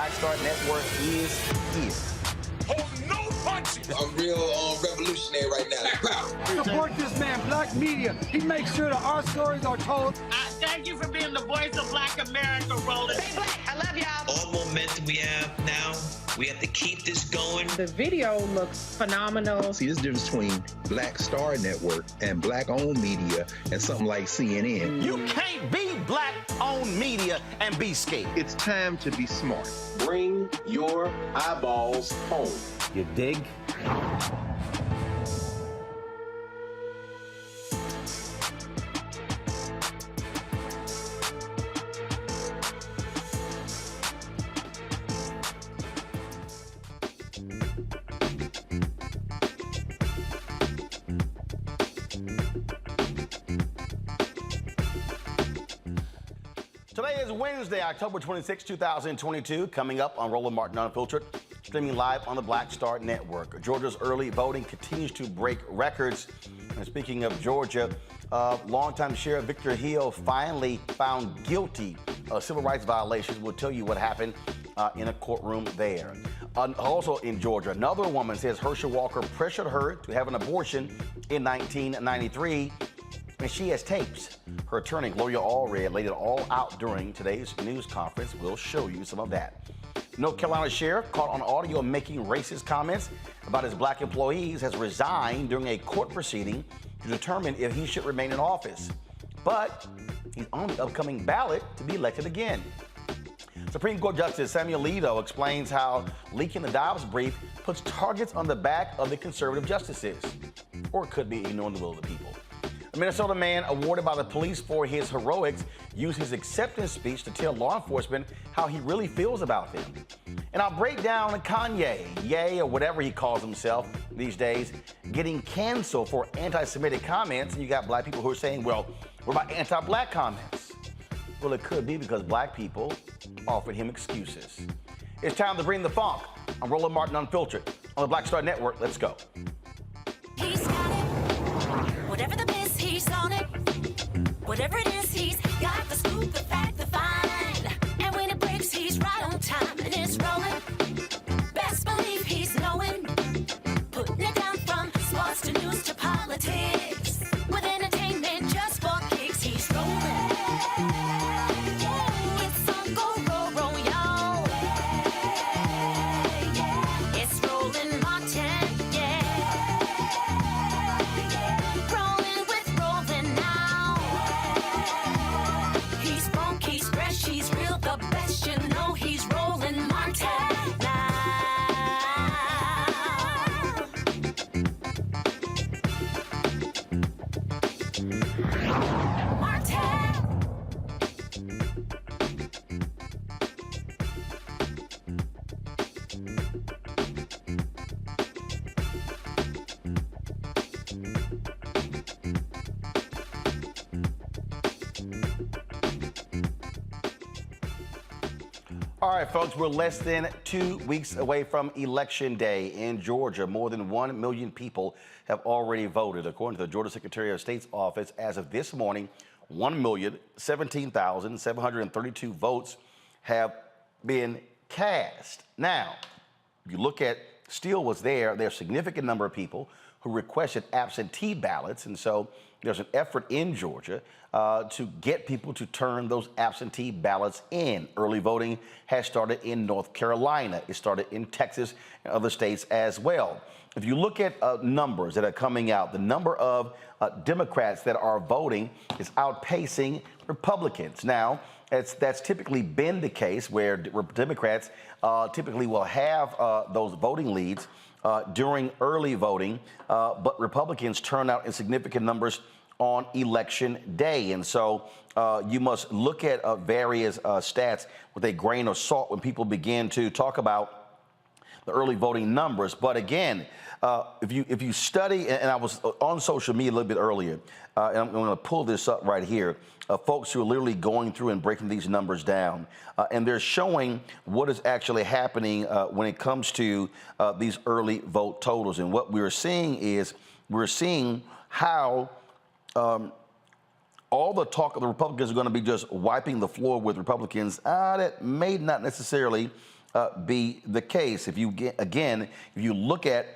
Black Star Network is here. Hold no punches. I'm real revolutionary right now. Black power. Support this man, Black media. He makes sure that our stories are told. Thank you for being the voice of Black America, Roland. Stay black. I love y'all. All momentum we have now, we have to keep this going. The video looks phenomenal. See, this difference between Black Star Network and Black-owned media and something like CNN. You can't be Black-owned media and be scared. It's time to be smart. Bring your eyeballs home. You dig? Today is Wednesday, October 26, 2022. Coming up on Roland Martin Unfiltered, streaming live on the Black Star Network. Georgia's early voting continues to break records. And speaking of Georgia, longtime Sheriff Victor Hill finally found guilty of civil rights violations. We'll tell you what happened in a courtroom there. Also in Georgia, another woman says Herschel Walker pressured her to have an abortion in 1993. And she has tapes. Her attorney, Gloria Allred, laid it all out during today's news conference. We'll show you some of that. North Carolina sheriff caught on audio making racist comments about his black employees has resigned during a court proceeding to determine if he should remain in office. But he's on the upcoming ballot to be elected again. Supreme Court Justice Samuel Alito explains how leaking the Dobbs brief puts targets on the back of the conservative justices. Or it could be ignoring the will of the people. A Minnesota man awarded by the police for his heroics used his acceptance speech to tell law enforcement how he really feels about them. And I'll break down Kanye, or whatever he calls himself these days, getting canceled for anti-Semitic comments. And you got black people who are saying, well, what about anti-black comments? Well, it could be because black people offered him excuses. It's time to bring the funk. I'm Roland Martin Unfiltered on the Black Star Network. Let's go. He's got it. Whatever the miss, he's on it. Whatever it is, he's got the scoop, the fact, the find. And when it breaks, he's right on time and it's rolling. Best believe he's knowing. Putting it down from sports to news to politics. With entertainment just for kicks, he's rolling. It's on go, roll, y'all. It's Roland Martin, Rolling with Roland now. He's funky, he's fresh, he's real, the best, you know he's Roland Martin now. All right, folks, we're less than 2 weeks away from Election Day in Georgia. More than 1 million people have already voted. According to the Georgia Secretary of State's office, as of this morning, 1,017,732 votes have been cast. Now, if you look at still what's there's a significant number of people who requested absentee ballots, and so there's an effort in Georgia to get people to turn those absentee ballots in. Early voting has started in North Carolina. It started in Texas and other states as well. If you look at numbers that are coming out, the number of Democrats that are voting is outpacing Republicans. Now, that's typically been the case where Democrats typically will have those voting leads during early voting, but Republicans turn out in significant numbers on Election Day. And so you must look at various stats with a grain of salt when people begin to talk about the early voting numbers. But again, if you study, and I was on social media a little bit earlier, and I'm going to pull this up right here, folks who are literally going through and breaking these numbers down, and they're showing what is actually happening when it comes to these early vote totals. And what we're seeing is how all the talk of the Republicans are going to be just wiping the floor with Republicans. That may not necessarily be the case. If you look at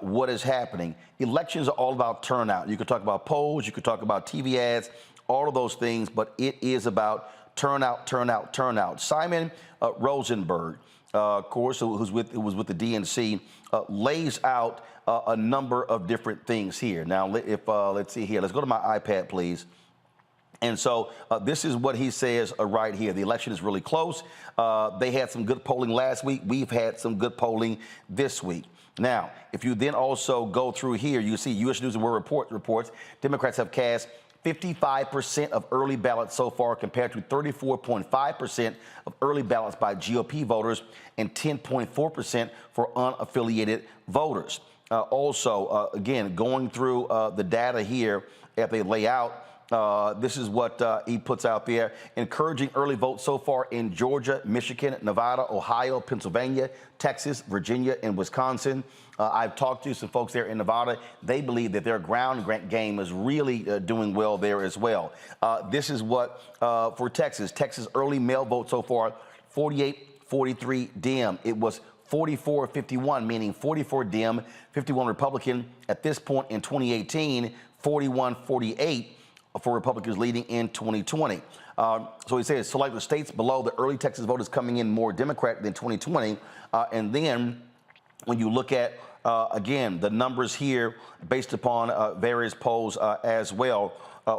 what is happening, elections are all about turnout. You could talk about polls, you could talk about TV ads, all of those things, but it is about turnout, turnout, turnout. Simon Rosenberg, of course, who was with the DNC, lays out a number of different things here. Now, let's see here. Let's go to my iPad, please. And so this is what he says right here. The election is really close. They had some good polling last week. We've had some good polling this week. Now, if you then also go through here, you see U.S. News and World Report reports Democrats have cast 55% of early ballots so far compared to 34.5% of early ballots by GOP voters and 10.4% for unaffiliated voters. Also, again, going through the data here that they lay out, this is what he puts out there. Encouraging early votes so far in Georgia, Michigan, Nevada, Ohio, Pennsylvania, Texas, Virginia, and Wisconsin. I've talked to some folks there in Nevada. They believe that their ground game is really doing well there as well. This is what for Texas. Texas early mail vote so far, 48-43 Dem. It was 44-51, meaning 44 Dem, 51 Republican. At this point in 2018, 41-48 for Republicans leading in 2020. So he says, select the states below, the early Texas vote is coming in more Democrat than 2020. And then when you look at, again, the numbers here based upon various polls as well,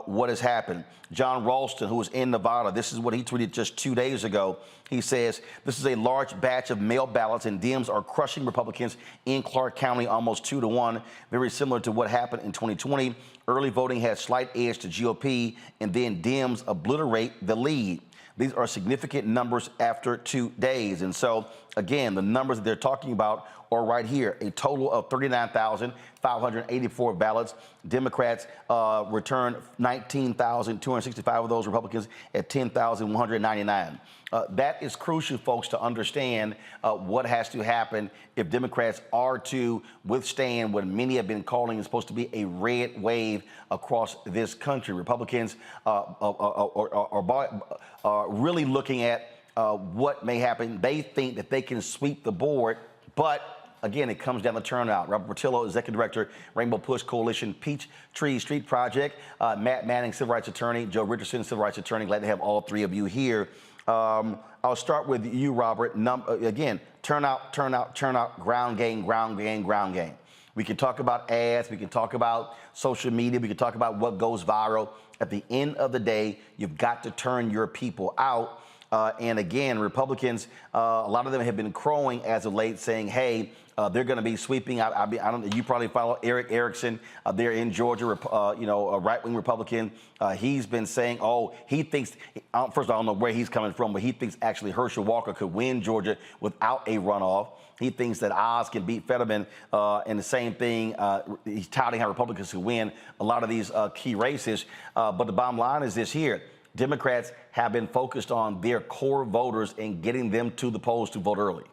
what has happened. John Ralston, who was in Nevada, this is what he tweeted just 2 days ago. He says, this is a large batch of mail ballots and Dems are crushing Republicans in Clark County almost 2-1, very similar to what happened in 2020. Early voting has slight edge to GOP and then Dems obliterate the lead. These are significant numbers after 2 days. And so, again, the numbers that they're talking about are right here. A total of 39,584 ballots. Democrats returned 19,265 of those, Republicans at 10,199. That is crucial, folks, to understand what has to happen if Democrats are to withstand what many have been calling is supposed to be a red wave across this country. Republicans are really looking at what may happen. They think that they can sweep the board, but again, it comes down to turnout. Robert Portillo, Executive Director, Rainbow Push Coalition, Peachtree Street Project, Matt Manning, Civil Rights Attorney, Joe Richardson, Civil Rights Attorney. Glad to have all three of you here. I'll start with you, Robert. Again, turnout, turnout, turnout, ground game, ground game, ground game. We can talk about ads. We can talk about social media. We can talk about what goes viral. At the end of the day, you've got to turn your people out. And again, Republicans, a lot of them have been crowing as of late, saying, "Hey, they're going to be sweeping." I don't. You probably follow Eric Erickson. They're in Georgia, a right-wing Republican. He's been saying, "Oh, he thinks." First, I don't know where he's coming from, but he thinks actually Herschel Walker could win Georgia without a runoff. He thinks that Oz can beat Fetterman, and the same thing. He's touting how Republicans can win a lot of these key races. But the bottom line is this here. Democrats have been focused on their core voters and getting them to the polls to vote early.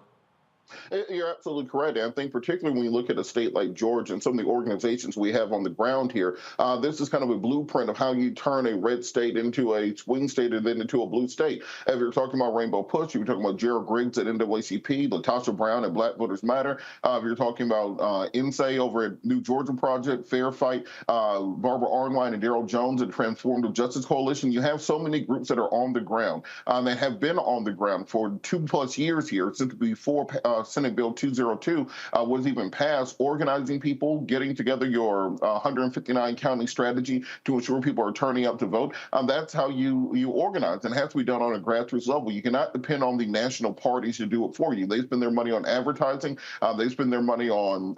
You're absolutely correct. And I think particularly when you look at a state like Georgia and some of the organizations we have on the ground here, this is kind of a blueprint of how you turn a red state into a swing state and then into a blue state. If you're talking about Rainbow Push, you're talking about Gerald Griggs at NAACP, Latasha Brown at Black Voters Matter. If you're talking about INSAE over at New Georgia Project, Fair Fight, Barbara Arnline and Daryl Jones at Transformative Justice Coalition, you have so many groups that are on the ground that have been on the ground for 2+ years here since before Senate Bill 202 was even passed, organizing people, getting together your 159 county strategy to ensure people are turning out to vote. That's how you organize, and it has to be done on a grassroots level. You cannot depend on the national parties to do it for you. They spend their money on advertising, they spend their money on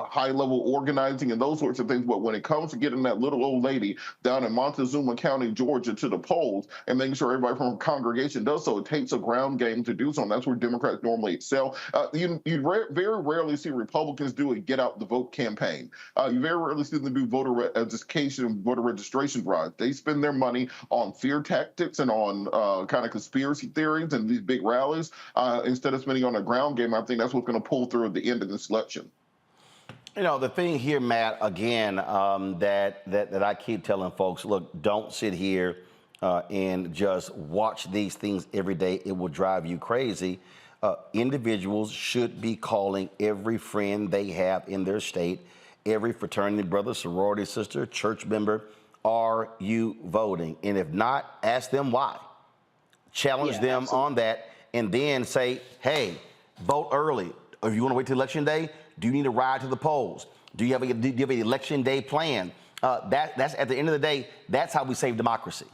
high-level organizing and those sorts of things. But when it comes to getting that little old lady down in Montezuma County, Georgia, to the polls and making sure everybody from her congregation does so, it takes a ground game to do so, and that's where Democrats normally excel. You very rarely see Republicans do a get out the vote campaign. You very rarely see them do voter education and voter registration drives. They spend their money on fear tactics and on kind of conspiracy theories and these big rallies instead of spending on a ground game. I think that's what's going to pull through at the end of this election. You know, the thing here, Matt, again, that I keep telling folks, look, don't sit here and just watch these things every day. It will drive you crazy. individuals should be calling every friend they have in their state, every fraternity brother, sorority sister, church member, are you voting? And if not, ask them why. Challenge them on that, and then say, hey, vote early. If you want to wait till election day, do you need to ride to the polls? Do you have an election day plan? That's at the end of the day, that's how we save democracy.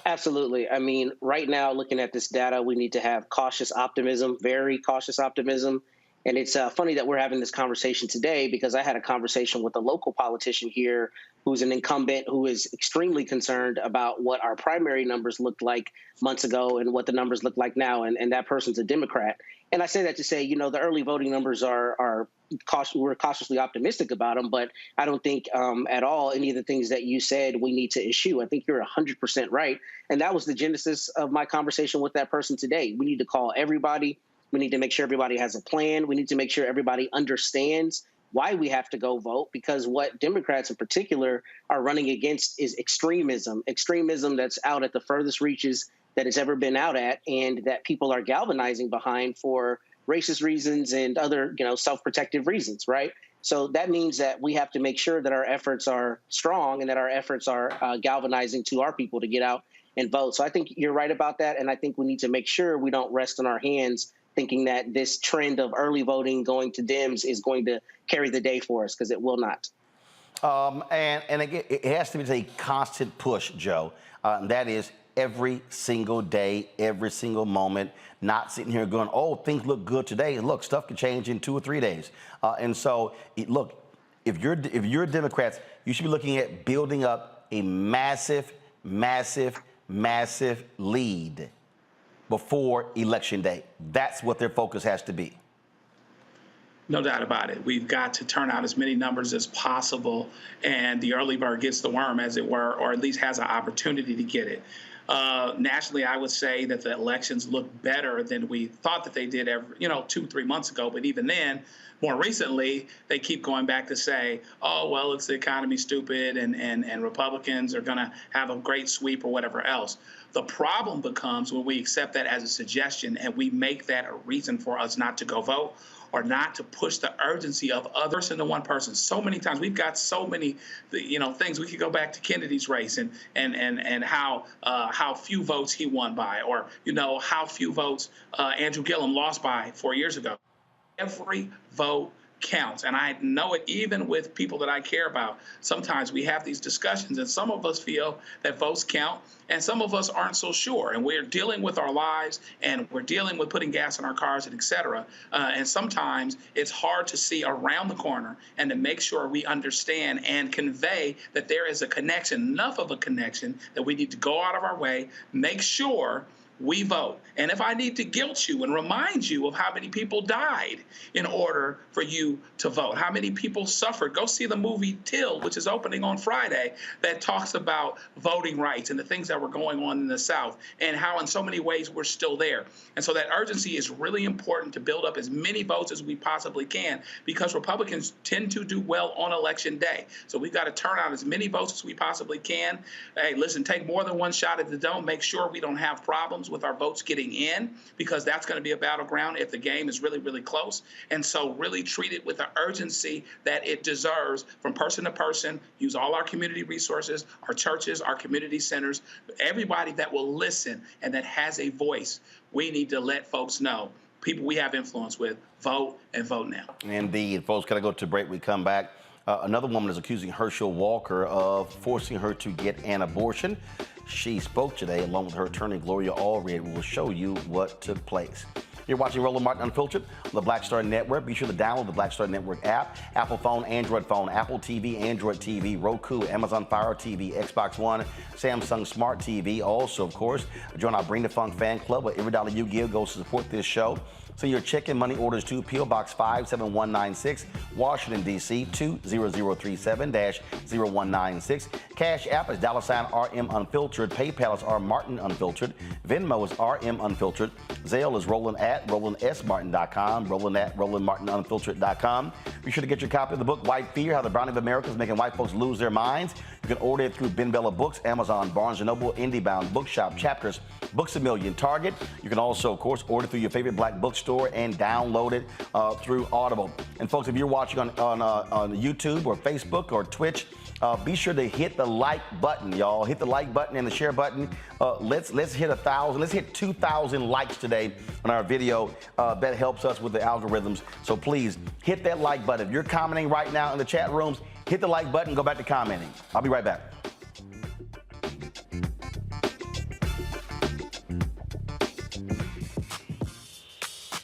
Absolutely. I mean, right now, looking at this data, we need to have cautious optimism, very cautious optimism. And it's funny that we're having this conversation today, because I had a conversation with a local politician here who's an incumbent who is extremely concerned about what our primary numbers looked like months ago and what the numbers look like now. And that person's a Democrat. And I say that to say, the early voting numbers we're cautiously optimistic about them, but I don't think at all any of the things that you said we need to issue. I think you're 100% right. And that was the genesis of my conversation with that person today. We need to call everybody. We need to make sure everybody has a plan. We need to make sure everybody understands why we have to go vote, because what Democrats in particular are running against is extremism that's out at the furthest reaches that it's ever been out at, and that people are galvanizing behind for racist reasons and other, self-protective reasons, right? So that means that we have to make sure that our efforts are strong and that our efforts are galvanizing to our people to get out and vote. So I think you're right about that, and I think we need to make sure we don't rest on our hands thinking that this trend of early voting going to Dems is going to carry the day for us, because it will not. And again, it has to be a constant push, Joe. That is every single day, every single moment, not sitting here going, oh, things look good today. And look, stuff can change in 2 or 3 days. And so, look, if you're Democrats, you should be looking at building up a massive, massive, massive lead before Election Day. That's what their focus has to be. No doubt about it. We've got to turn out as many numbers as possible, and the early bird gets the worm, as it were, or at least has an opportunity to get it. Nationally, I would say that the elections look better than we thought that they did 2-3 months ago. But even then, more recently, they keep going back to say, oh, well, it's the economy, stupid, and Republicans are going to have a great sweep or whatever else. The problem becomes when we accept that as a suggestion and we make that a reason for us not to go vote, or not to push the urgency of others into one person. So many times we've got so many, things. We could go back to Kennedy's race and how few votes he won by, or how few votes Andrew Gillum lost by 4 years ago. Every vote counts, and I know it even with people that I care about. Sometimes we have these discussions, and some of us feel that votes count, and some of us aren't so sure. And we're dealing with our lives, and we're dealing with putting gas in our cars, and et cetera. And sometimes it's hard to see around the corner and to make sure we understand and convey that there is a connection, enough of a connection that we need to go out of our way, make sure we vote. And if I need to guilt you and remind you of how many people died in order for you to vote, how many people suffered, go see the movie Till, which is opening on Friday, that talks about voting rights and the things that were going on in the South, and how in so many ways we're still there. And so that urgency is really important to build up as many votes as we possibly can, because Republicans tend to do well on Election Day. So we've got to turn out as many votes as we possibly can. Hey, listen, take more than one shot at the dome. Make sure we don't have problems with our votes getting in, because that's going to be a battleground if the game is really, really close. And so really treat it with the urgency that it deserves, from person to person. Use all our community resources, our churches, our community centers, everybody that will listen and that has a voice. We need to let folks know, people we have influence with, vote, and vote now. Indeed. Folks, got to go to break. We come back. Another woman is accusing Herschel Walker of forcing her to get an abortion. She spoke today along with her attorney, Gloria Allred. We will show you what took place. You're watching Roland Martin Unfiltered on the Black Star Network. Be sure to download the Black Star Network app, Apple phone, Android phone, Apple TV, Android TV, Roku, Amazon Fire TV, Xbox One, Samsung Smart TV. Also, of course, join our Bring the Funk fan club, where every dollar you give goes to support this show. So your check and money orders to P.O. Box 57196, Washington, D.C. 20037-0196. Cash App is $RM Unfiltered. PayPal is R Martin Unfiltered. Venmo is RM Unfiltered. Zelle is Roland at RolandSMartin.com, Roland at RolandMartinUnfiltered.com. Be sure to get your copy of the book, White Fear, How the Browning of America is Making White Folks Lose Their Minds. You can order it through Ben Bella Books, Amazon, Barnes & Noble, IndieBound, Bookshop, Chapters, Books A Million, Target. You can also, of course, order through your favorite black bookstore and download it through Audible. And folks, if you're watching on YouTube or Facebook or Twitch, be sure to hit the like button, y'all. Hit the like button and the share button. Let's hit 1,000. Let's hit 2,000 likes today on our video. That helps us with the algorithms. So please hit that like button. If you're commenting right now in the chat rooms, hit the like button. Go back to commenting. I'll be right back.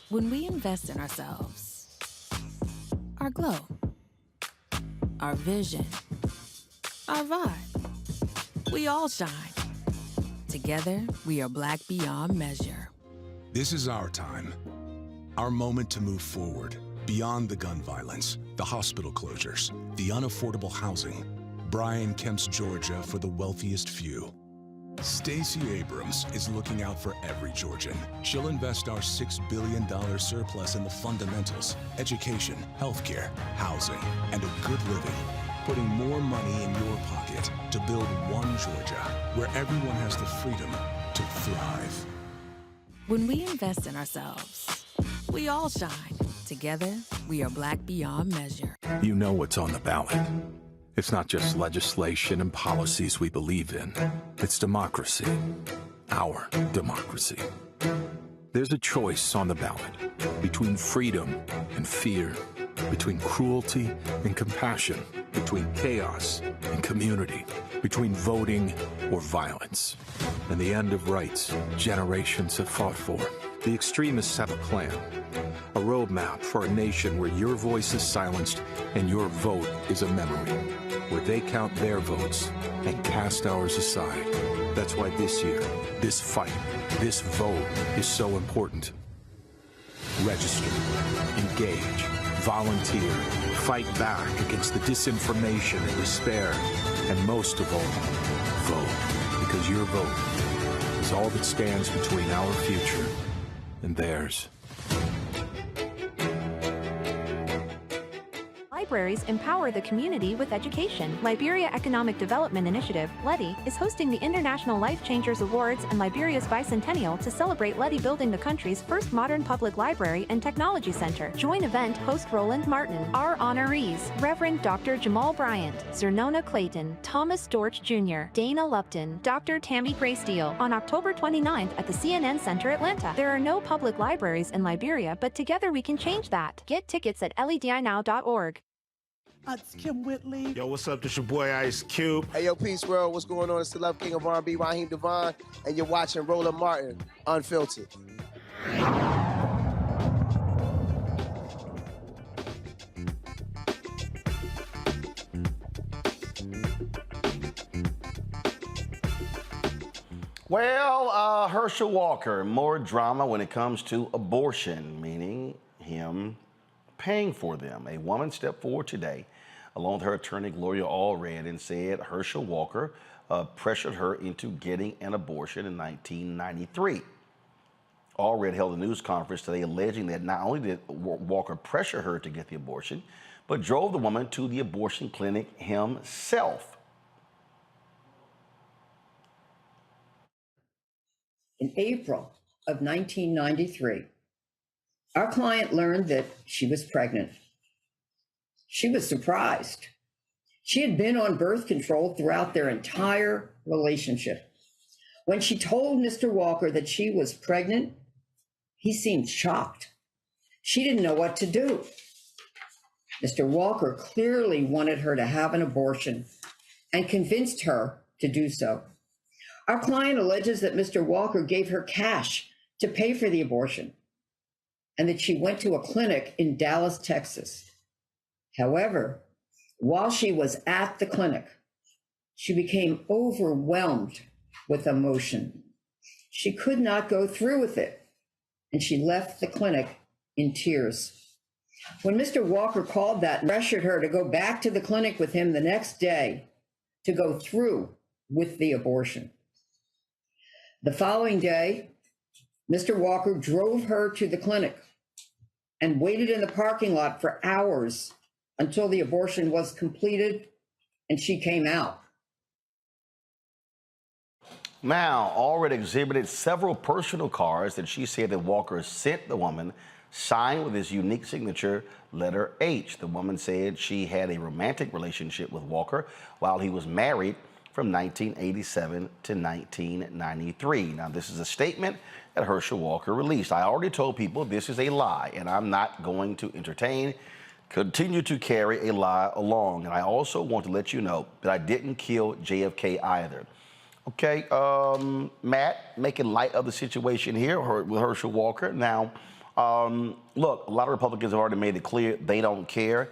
When we invest in ourselves, our glow, our vision, our vibe, we all shine. Together, we are Black beyond measure. This is our time, our moment to move forward, beyond the gun violence, the hospital closures, the unaffordable housing. Brian Kemp's Georgia for the wealthiest few. Stacey Abrams is looking out for every Georgian. She'll invest our $6 billion surplus in the fundamentals, education, healthcare, housing, and a good living, putting more money in your pocket to build one Georgia where everyone has the freedom to thrive. When we invest in ourselves, we all shine. Together, we are Black beyond measure. You know what's on the ballot. It's not just legislation and policies we believe in. It's democracy. Our democracy. There's a choice on the ballot between freedom and fear, between cruelty and compassion, between chaos and community, between voting or violence, and the end of rights generations have fought for. The extremists have a plan, a roadmap for a nation where your voice is silenced and your vote is a memory, where they count their votes and cast ours aside. That's why this year, this fight, this vote is so important. Register, engage, volunteer, fight back against the disinformation and despair, and most of all, vote, because your vote is all that stands between our future and theirs. Libraries empower the community with education. Liberia Economic Development Initiative, LEDI, is hosting the International Life Changers Awards and Liberia's bicentennial to celebrate LEDI building the country's first modern public library and technology center. Join event host Roland Martin. Our honorees, Reverend Dr. Jamal Bryant, Zernona Clayton, Thomas Dorch Jr., Dana Lupton, Dr. Tammy Graysteele, on October 29th at the CNN Center, Atlanta. There are no public libraries in Liberia, but together we can change that. Get tickets at ledinow.org. It's Kim Whitley. Yo, what's up? This your boy Ice Cube. Hey, yo, Peace World. What's going on? It's the Love King of R&B, Raheem Devon, and you're watching Roland Martin, Unfiltered. Well, Herschel Walker, more drama when it comes to abortion, meaning him paying for them. A woman stepped forward today, along with her attorney, Gloria Allred, and said Herschel Walker pressured her into getting an abortion in 1993. Allred held a news conference today alleging that not only did Walker pressure her to get the abortion, but drove the woman to the abortion clinic himself. In April of 1993, our client learned that she was pregnant. She was surprised. She had been on birth control throughout their entire relationship. When she told Mr. Walker that she was pregnant, he seemed shocked. She didn't know what to do. Mr. Walker clearly wanted her to have an abortion and convinced her to do so. Our client alleges that Mr. Walker gave her cash to pay for the abortion, and that she went to a clinic in Dallas, Texas. However, while she was at the clinic, she became overwhelmed with emotion. She could not go through with it, and she left the clinic in tears. When Mr. Walker called that and pressured her to go back to the clinic with him the next day to go through with the abortion. The following day, Mr. Walker drove her to the clinic and waited in the parking lot for hours until the abortion was completed and she came out. Now, Allred exhibited several personal cards that she said that Walker sent the woman, signed with his unique signature, letter H. The woman said she had a romantic relationship with Walker while he was married from 1987 to 1993. Now, this is a statement that Herschel Walker released. I already told people this is a lie, and I'm not going to continue to carry a lie along. And I also want to let you know that I didn't kill JFK either. Okay, Matt, making light of the situation here with Herschel Walker. Now, look, a lot of Republicans have already made it clear they don't care.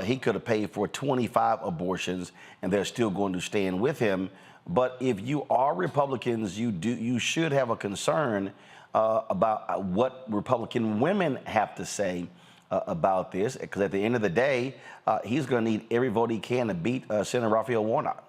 He could have paid for 25 abortions, and they're still going to stand with him. But if you are Republicans, you should have a concern about what Republican women have to say about this, because at the end of the day, he's going to need every vote he can to beat Senator Raphael Warnock.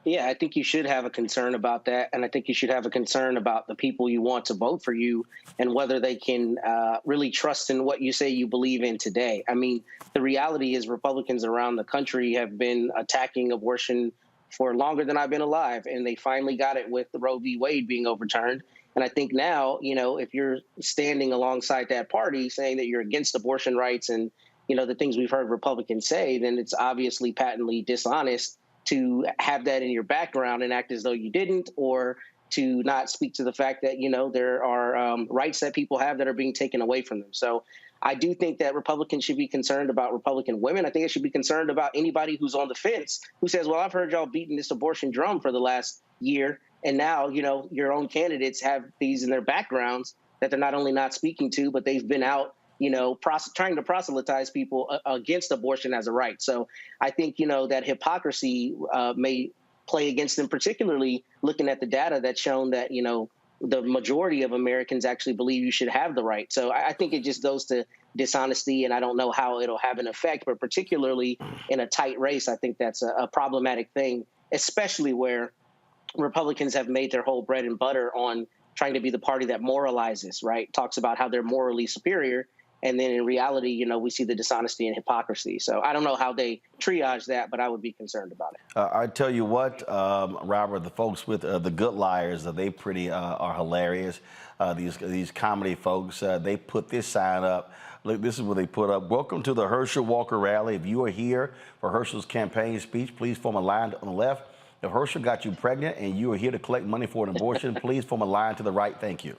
Yeah, I think you should have a concern about that. And I think you should have a concern about the people you want to vote for you and whether they can really trust in what you say you believe in today. I mean, the reality is Republicans around the country have been attacking abortion for longer than I've been alive. And they finally got it with the Roe v. Wade being overturned. And I think now, you know, if you're standing alongside that party saying that you're against abortion rights and, you know, the things we've heard Republicans say, then it's obviously patently dishonest to have that in your background and act as though you didn't, or to not speak to the fact that, you know, there are rights that people have that are being taken away from them. So I do think that Republicans should be concerned about Republican women. I think they should be concerned about anybody who's on the fence who says, well, I've heard y'all beating this abortion drum for the last year, and now, you know, your own candidates have these in their backgrounds that they're not only not speaking to, but they've been out, you know, trying to proselytize people against abortion as a right. So I think, you know, that hypocrisy may play against them, particularly looking at the data that's shown that, you know, the majority of Americans actually believe you should have the right. So I think it just goes to dishonesty, and I don't know how it'll have an effect, but particularly in a tight race, I think that's a problematic thing, especially where Republicans have made their whole bread and butter on trying to be the party that moralizes, right? Talks about how they're morally superior. And then in reality, you know, we see the dishonesty and hypocrisy. So I don't know how they triage that, but I would be concerned about it. I tell you what, Robert, the folks with the Good Liars, they pretty are hilarious. These comedy folks, they put this sign up. Look, this is what they put up. Welcome to the Herschel Walker rally. If you are here for Herschel's campaign speech, please form a line on the left. If Herschel got you pregnant and you are here to collect money for an abortion, please form a line to the right. Thank you.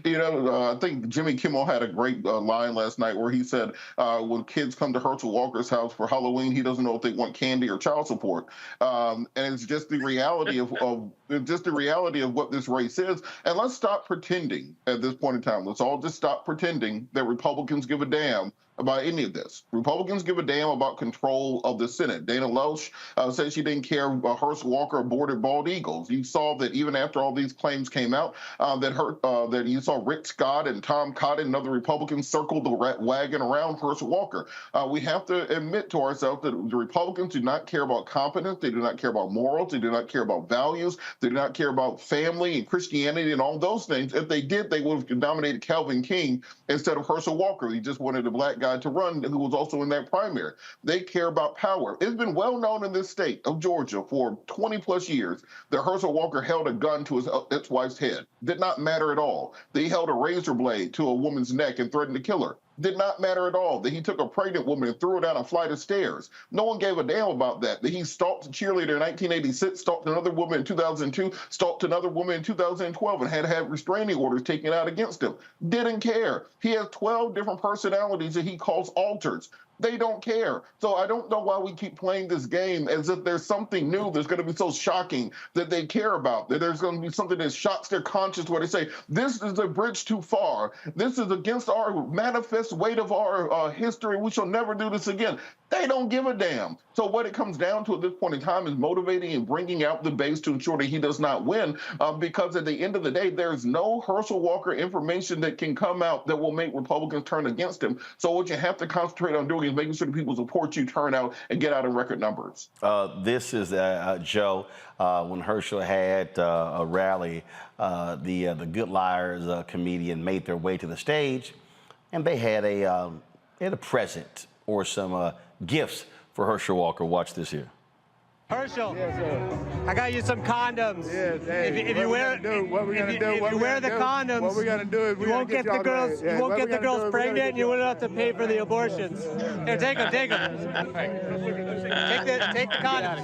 You know, I think Jimmy Kimmel had a great line last night where he said when kids come to Herschel Walker's house for Halloween, he doesn't know if they want candy or child support. And it's just the reality of what this race is. And let's stop pretending at this point in time. Let's all just stop pretending that Republicans give a damn about any of this. Republicans give a damn about control of the Senate. Dana Loesch said she didn't care about Herschel Walker aborted bald eagles. You saw that even after all these claims came out, that you saw Rick Scott and Tom Cotton and other Republicans circle the wagon around Herschel Walker. We have to admit to ourselves that the Republicans do not care about competence. They do not care about morals. They do not care about values. They do not care about family and Christianity and all those things. If they did, they would have nominated Calvin King instead of Herschel Walker. He just wanted a black guy to run who was also in that primary. They care about power. It's been well known in this state of Georgia for 20 plus years that Herschel Walker held a gun to his ex-wife's head. Did not matter at all. That he held a razor blade to a woman's neck and threatened to kill her. Did not matter at all. That he took a pregnant woman and threw her down a flight of stairs. No one gave a damn about that. That he stalked a cheerleader in 1986, stalked another woman in 2002, stalked another woman in 2012, and had to have restraining orders taken out against him. Didn't care. He has 12 different personalities that he calls alters. They don't care. So I don't know why we keep playing this game as if there's something new that's going to be so shocking that they care about, that there's going to be something that shocks their conscience where they say, this is a bridge too far. This is against our manifest weight of our history. We shall never do this again. They don't give a damn. So what it comes down to at this point in time is motivating and bringing out the base to ensure that he does not win, because at the end of the day, there's no Herschel Walker information that can come out that will make Republicans turn against him. So what you have to concentrate on doing is making sure that people support you, turn out, and get out in record numbers. This is, Joe, when Herschel had a rally, the Good Liars comedian made their way to the stage, and they had a present or some gifts for Herschel Walker. Watch this here. Herschel, yes, I got you some condoms. Yes, hey, if you wear the condoms, what we're gonna do is you won't get the girls. You won't get the girls pregnant, and you won't have to pay for the abortions. Here, take them. Take the condoms.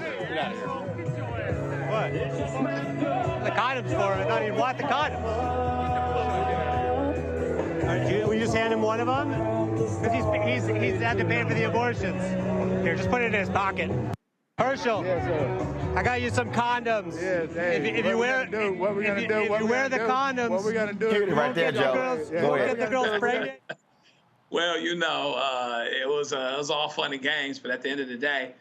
What? The condoms for it. I thought you'd want the condoms. Will you just hand him one of them? Because he's had to pay for the abortions. Here, just put it in his pocket. Herschel, yes, I got you some condoms. Yes, hey, if you wear the condoms, what we're gonna do is right there, Joe. You won't get the girls pregnant. Well, you know, it was all fun and games, but at the end of the day,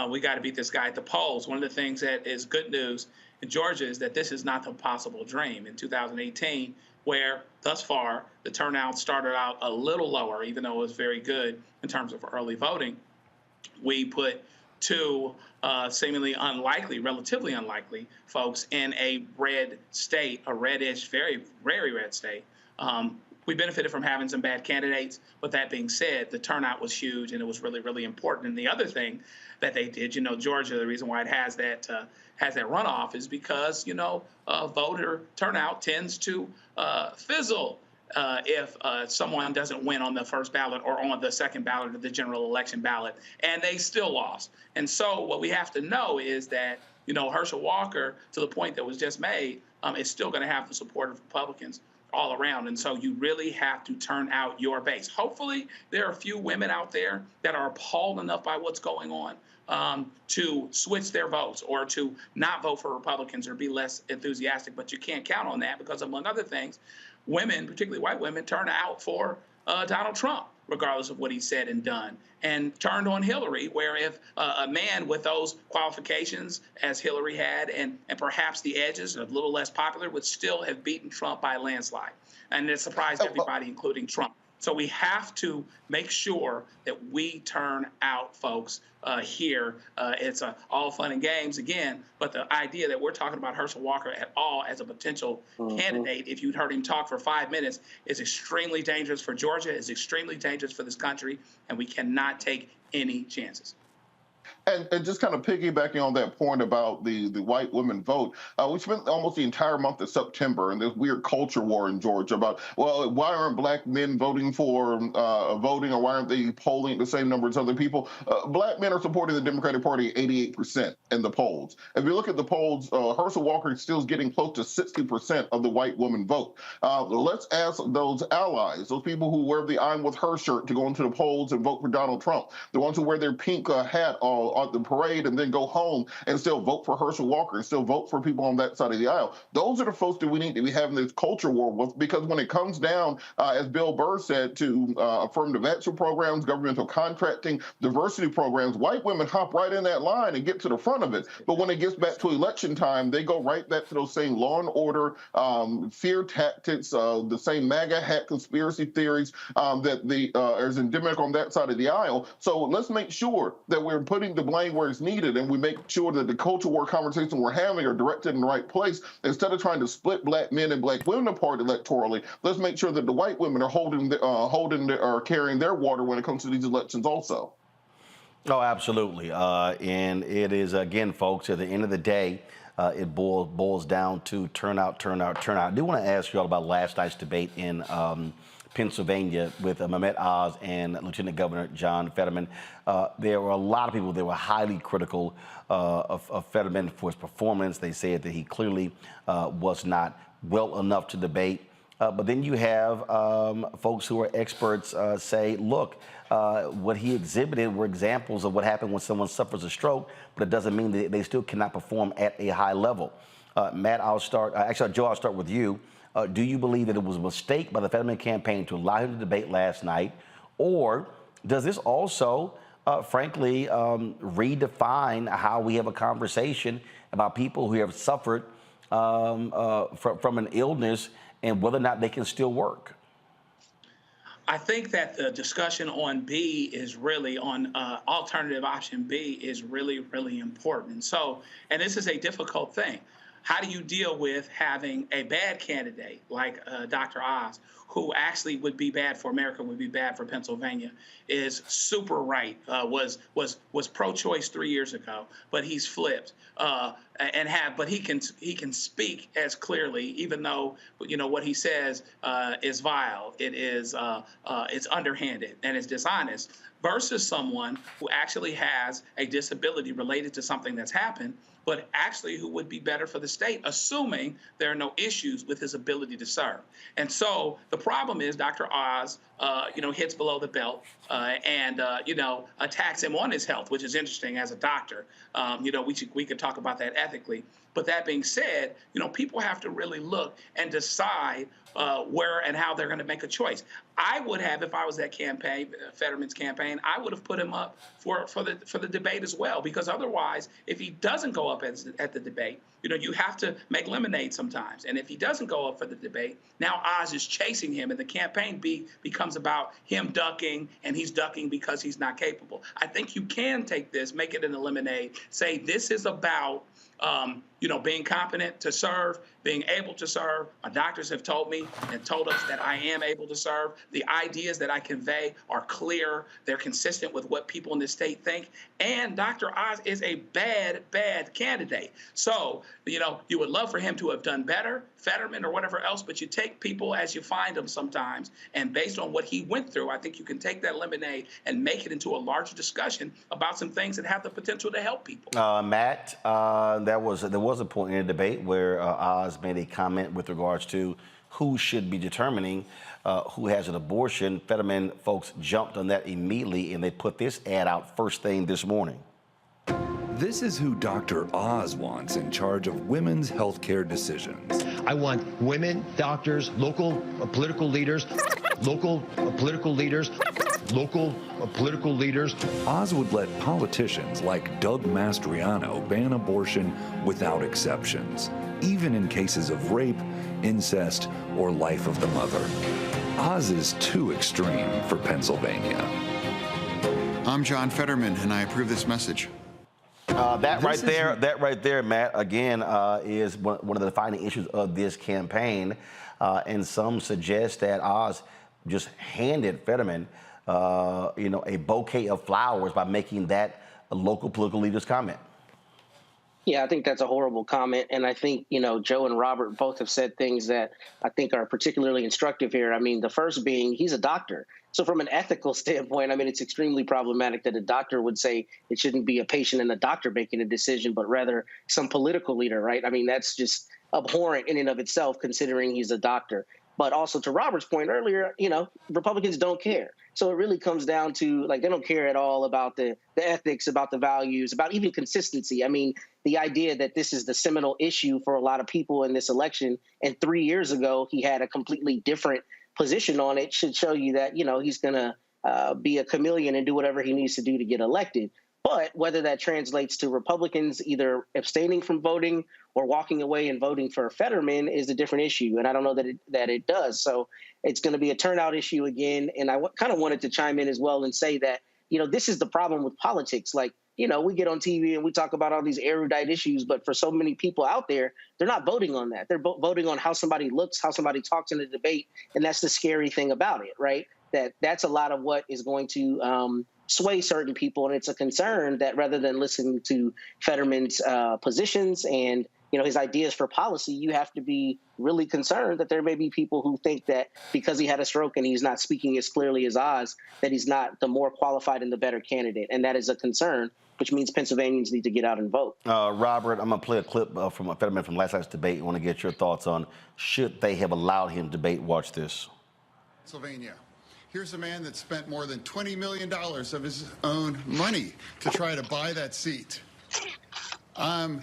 we got to beat this guy at the polls. One of the things that is good news in Georgia is that this is not the possible dream. In 2018, where thus far the turnout started out a little lower, even though it was very good in terms of early voting, we put two seemingly unlikely, relatively unlikely folks in a red state, a reddish, very, very red state. We benefited from having some bad candidates. But that being said, the turnout was huge and it was really, really important. And the other thing that they did, you know, Georgia, the reason why it has that runoff is because, you know, voter turnout tends to fizzle if someone doesn't win on the first ballot or on the second ballot of the general election ballot, and they still lost. And so what we have to know is that, you know, Herschel Walker, to the point that was just made, is still going to have the support of Republicans all around. And so you really have to turn out your base. Hopefully there are a few women out there that are appalled enough by what's going on to switch their votes or to not vote for Republicans or be less enthusiastic. But you can't count on that because, among other things, women, particularly white women, turn out for Donald Trump, regardless of what he said and done, and turned on Hillary, where if a man with those qualifications as Hillary had and perhaps the edges, a little less popular, would still have beaten Trump by a landslide. And it surprised everybody, including Trump. So we have to make sure that we turn out folks here. It's all fun and games again, but the idea that we're talking about Herschel Walker at all as a potential candidate, if you'd heard him talk for 5 minutes, is extremely dangerous for Georgia, is extremely dangerous for this country, and we cannot take any chances. And just kind of piggybacking on that point about the white women vote, we spent almost the entire month of September in this weird culture war in Georgia about, well, why aren't black men voting for voting, or why aren't they polling the same number as other people? Black men are supporting the Democratic Party 88% in the polls. If you look at the polls, Herschel Walker still is getting close to 60% of the white woman vote. Let's ask those allies, those people who wear the I'm with her shirt to go into the polls and vote for Donald Trump, the ones who wear their pink hat at the parade and then go home and still vote for Herschel Walker and still vote for people on that side of the aisle. Those are the folks that we need to be having this culture war with, because when it comes down, as Bill Burr said, to affirmative action programs, governmental contracting, diversity programs, white women hop right in that line and get to the front of it. But when it gets back to election time, they go right back to those same law and order, fear tactics, the same MAGA hat conspiracy theories that is endemic on that side of the aisle. So let's make sure that we're putting the blame where it's needed, and we make sure that the culture war conversations we're having are directed in the right place. Instead of trying to split black men and black women apart electorally, let's make sure that the white women are carrying their water when it comes to these elections also. Oh, absolutely. And it is, again, folks, at the end of the day, it boils down to turnout. I do want to ask you all about last night's debate in Pennsylvania with Mehmet Oz and Lieutenant Governor John Fetterman. There were a lot of people that were highly critical of Fetterman for his performance. They said that he clearly was not well enough to debate. But then you have folks who are experts say, look, what he exhibited were examples of what happened when someone suffers a stroke, but it doesn't mean that they still cannot perform at a high level. Matt, Joe, I'll start with you. Do you believe that it was a mistake by the Fetterman campaign to allow him to debate last night? Or does this also frankly, redefine how we have a conversation about people who have suffered from an illness and whether or not they can still work? I think that the discussion on B is really on alternative option B is really, really important. So, and this is a difficult thing. How do you deal with having a bad candidate like Dr. Oz, who actually would be bad for America, would be bad for Pennsylvania, is super right, was pro-choice 3 years ago, but he's flipped, but he can speak as clearly, even though what he says is vile, it's underhanded and it's dishonest, versus someone who actually has a disability related to something that's happened, but actually who would be better for the state, assuming there are no issues with his ability to serve. And so the problem is Dr. Oz, hits below the belt and attacks him on his health, which is interesting as a doctor. We could talk about that ethically. But that being said, people have to really look and decide where and how they're going to make a choice. I would have, if I was that campaign, Fetterman's campaign, I would have put him up for the debate as well, because otherwise, if he doesn't go up at the debate, you have to make lemonade sometimes. And if he doesn't go up for the debate, now Oz is chasing him, and the campaign becomes about him ducking, and he's ducking because he's not capable. I think you can take this, make it in a lemonade, say this is about being competent to serve, being able to serve. My doctors have told me and told us that I am able to serve. The ideas that I convey are clear. They're consistent with what people in this state think. And Dr. Oz is a bad candidate. So, you would love for him to have done better, Fetterman or whatever else, but you take people as you find them sometimes. And based on what he went through, I think you can take that lemonade and make it into a larger discussion about some things that have the potential to help people. Matt, there was a point in the debate where Oz made a comment with regards to who should be determining who has an abortion. Fetterman folks jumped on that immediately, and they put this ad out first thing this morning. This is who Dr. Oz wants in charge of women's health care decisions. I want women, doctors, local political leaders, local political leaders, local political leaders. Oz would let politicians like Doug Mastriano ban abortion without exceptions, even in cases of rape, incest, or life of the mother. Oz is too extreme for Pennsylvania. I'm John Fetterman, and I approve this message. That right there, Matt, again, is one of the defining issues of this campaign. And some suggest that Oz just handed Fetterman, a bouquet of flowers by making that a local political leader's comment. Yeah, I think that's a horrible comment. And I think, Joe and Robert both have said things that I think are particularly instructive here. I mean, the first being he's a doctor. So from an ethical standpoint, it's extremely problematic that a doctor would say it shouldn't be a patient and a doctor making a decision, but rather some political leader, right? That's just abhorrent in and of itself, considering he's a doctor. But also to Robert's point earlier, Republicans don't care. So it really comes down to, they don't care at all about the ethics, about the values, about even consistency. The idea that this is the seminal issue for a lot of people in this election, and 3 years ago he had a completely different position on it, should show you that, he's going to be a chameleon and do whatever he needs to do to get elected. But whether that translates to Republicans either abstaining from voting or walking away and voting for Fetterman is a different issue. And I don't know that it does. So it's going to be a turnout issue again. And I kind of wanted to chime in as well and say that, this is the problem with politics. We get on TV and we talk about all these erudite issues, but for so many people out there, they're not voting on that. They're voting on how somebody looks, how somebody talks in a debate. And that's the scary thing about it, right? That's a lot of what is going to sway certain people. And it's a concern that rather than listening to Fetterman's positions and his ideas for policy, you have to be really concerned that there may be people who think that because he had a stroke and he's not speaking as clearly as Oz, that he's not the more qualified and the better candidate. And that is a concern, which means Pennsylvanians need to get out and vote. Robert, I'm going to play a clip from Fetterman from last night's debate. I want to get your thoughts on should they have allowed him to debate. Watch this. Pennsylvania. Here's a man that spent more than $20 million of his own money to try to buy that seat. I'm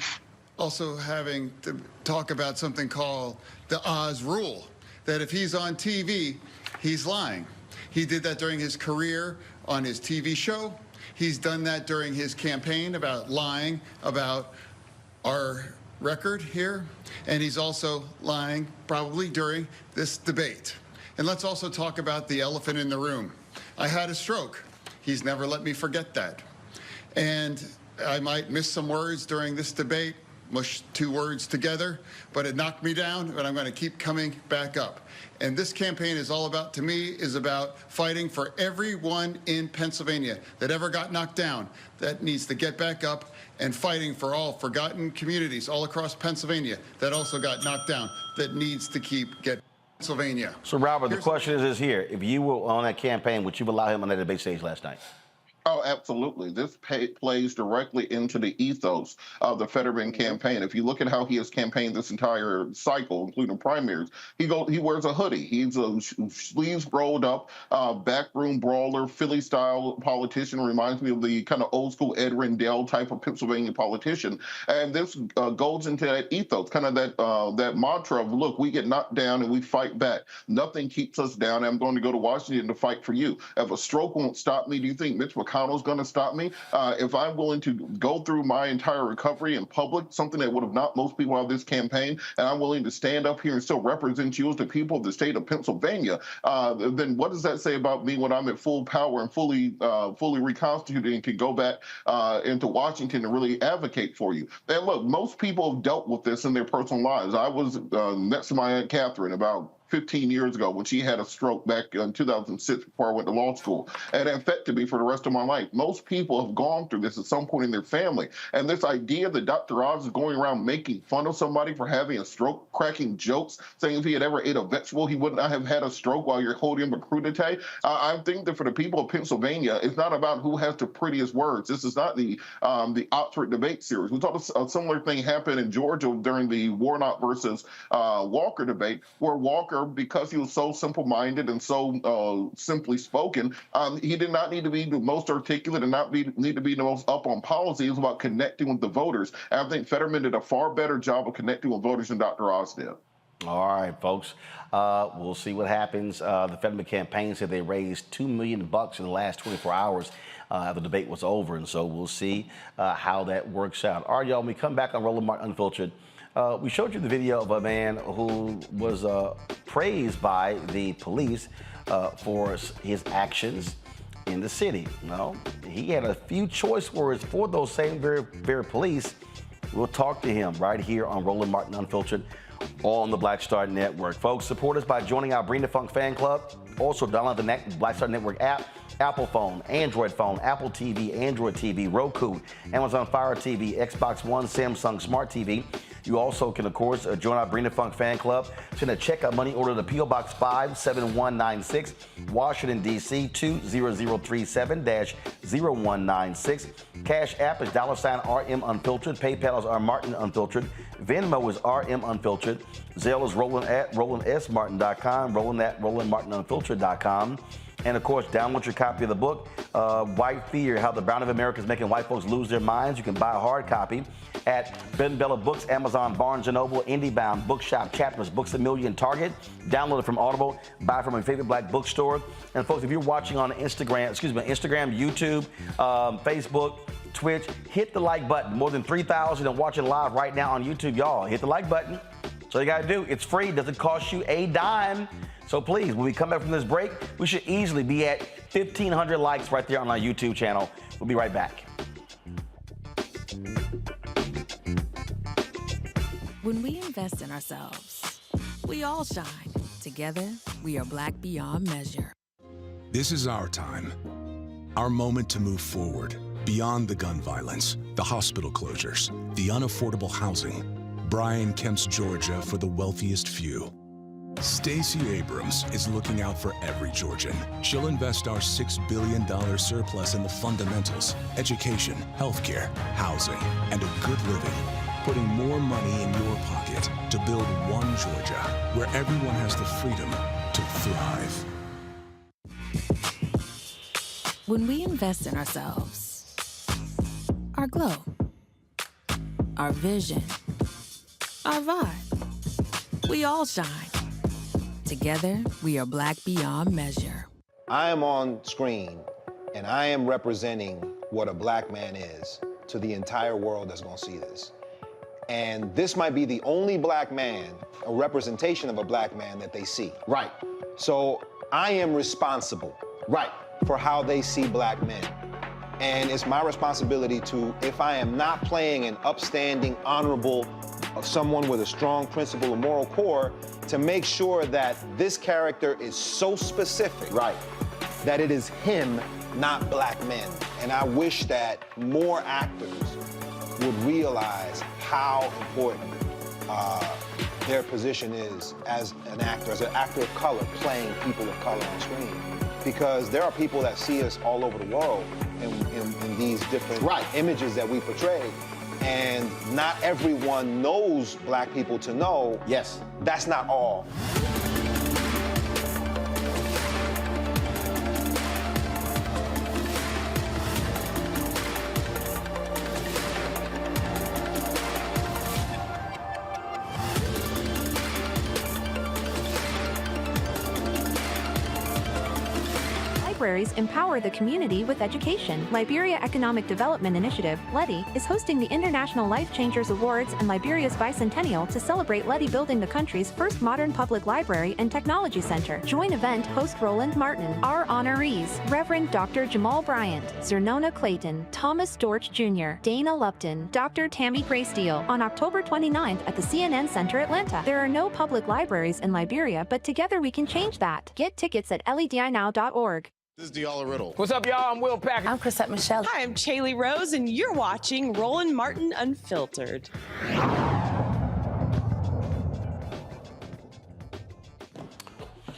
also having to talk about something called the Oz rule, that if he's on TV, he's lying. He did that during his career on his TV show. He's done that during his campaign about lying about our record here, and he's also lying probably during this debate. And let's also talk about the elephant in the room. I had a stroke. He's never let me forget that. And I might miss some words during this debate, mush two words together, but it knocked me down, but I'm going to keep coming back up. And this campaign is all about, to me, is about fighting for everyone in Pennsylvania that ever got knocked down, that needs to get back up, and fighting for all forgotten communities all across Pennsylvania that also got knocked down, that needs to keep getting Pennsylvania. So, Robert, the question is here. If you were on that campaign, would you allow him on that debate stage last night? Oh, absolutely. This plays directly into the ethos of the Fetterman campaign. If you look at how he has campaigned this entire cycle, including primaries, he wears a hoodie. He's a sleeves rolled up, backroom brawler, Philly-style politician. Reminds me of the kind of old-school Ed Rendell type of Pennsylvania politician. And this goes into that ethos, kind of that mantra of, look, we get knocked down and we fight back. Nothing keeps us down. I'm going to go to Washington to fight for you. If a stroke won't stop me, do you think Mitch McConnell's going to stop me? If I'm willing to go through my entire recovery in public, something that would have not most people out of this campaign, and I'm willing to stand up here and still represent you as the people of the state of Pennsylvania, then what does that say about me when I'm at full power and fully reconstituted and can go back into Washington and really advocate for you? And look, most people have dealt with this in their personal lives. I was next to my Aunt Catherine about 15 years ago when she had a stroke back in 2006 before I went to law school. And it affected me for the rest of my life. Most people have gone through this at some point in their family. And this idea that Dr. Oz is going around making fun of somebody for having a stroke, cracking jokes, saying if he had ever ate a vegetable, he would not have had a stroke while you're holding him a crudité. I think that for the people of Pennsylvania, it's not about who has the prettiest words. This is not the Oxford debate series. We thought a similar thing happened in Georgia during the Warnock versus Walker debate, where Walker, because he was so simple-minded and so simply spoken, he did not need to be the most articulate and need to be the most up on policy. It was about connecting with the voters. And I think Fetterman did a far better job of connecting with voters than Dr. Oz did. All right, folks. We'll see what happens. The Fetterman campaign said they raised $2 million in the last 24 hours after the debate was over, and so we'll see how that works out. All right, y'all, when we come back on Roland Martin Unfiltered, we showed you the video of a man who was praised by the police for his actions in the city. Well, he had a few choice words for those same very police. We'll talk to him right here on Roland Martin Unfiltered on the Black Star Network. Folks, support us by joining our Bring the Funk fan club. Also, download the Black Star Network app, Apple phone, Android phone, Apple TV, Android TV, Roku, Amazon Fire TV, Xbox One, Samsung Smart TV. You also can, of course, join our Bring the Funk fan club. Send a check-out money order to P.O. Box 57196, Washington, D.C. 20037-0196. Cash App is $RM Unfiltered. PayPal is R Martin Unfiltered. Venmo is RM Unfiltered. Zelle is Roland at RolandSMartin.com, Roland at RolandMartinUnfiltered.com. And, of course, download your copy of the book, White Fear, How the Brown of America is Making White Folks Lose Their Minds. You can buy a hard copy at Ben Bella Books, Amazon, Barnes & Noble, IndieBound, Bookshop, Chapters, Books A Million, Target. Download it from Audible. Buy from your favorite black bookstore. And, folks, if you're watching on Instagram, YouTube, Facebook, Twitch, hit the like button. More than 3,000 are watching live right now on YouTube. Y'all, hit the like button. So you got to do. It's free. Doesn't cost you a dime. So please, when we come back from this break, we should easily be at 1,500 likes right there on our YouTube channel. We'll be right back. When we invest in ourselves, we all shine. Together, we are black beyond measure. This is our time. Our moment to move forward, beyond the gun violence, the hospital closures, the unaffordable housing. Brian Kemp's Georgia for the wealthiest few. Stacey Abrams is looking out for every Georgian. She'll invest our $6 billion surplus in the fundamentals, education, healthcare, housing, and a good living, putting more money in your pocket to build one Georgia where everyone has the freedom to thrive. When we invest in ourselves, our glow, our vision, our vibe, we all shine. Together, we are black beyond measure. I am on screen And I am representing what a black man is to the entire world that's gonna see this. And this might be the only black man, a representation of a black man that they see. Right. So I am responsible. Right. For how they see black men. And it's my responsibility to, if I am not playing an upstanding, honorable, someone with a strong principle or moral core, to make sure that this character is so specific. Right. That it is him, not black men. And I wish that more actors would realize how important their position is as an actor of color, playing people of color on screen. Because there are people that see us all over the world in these different images that we portray. And not everyone knows black people to know. Yes. That's not all. Libraries empower the community with education. Liberia Economic Development Initiative, LEDI, is hosting the International Life Changers Awards and Liberia's bicentennial to celebrate LEDI building the country's first modern public library and technology center. Join event host Roland Martin. Our honorees, Reverend Dr. Jamal Bryant, Zernona Clayton, Thomas Dorch Jr., Dana Lupton, Dr. Tammy Graysteele, on October 29th at the CNN Center, Atlanta. There are no public libraries in Liberia, but together we can change that. Get tickets at ledinow.org. This is Diala Riddle. What's up, y'all? I'm Will Packer. I'm Chrisette Michelle. Hi, I'm Chaley Rose, and you're watching Roland Martin Unfiltered.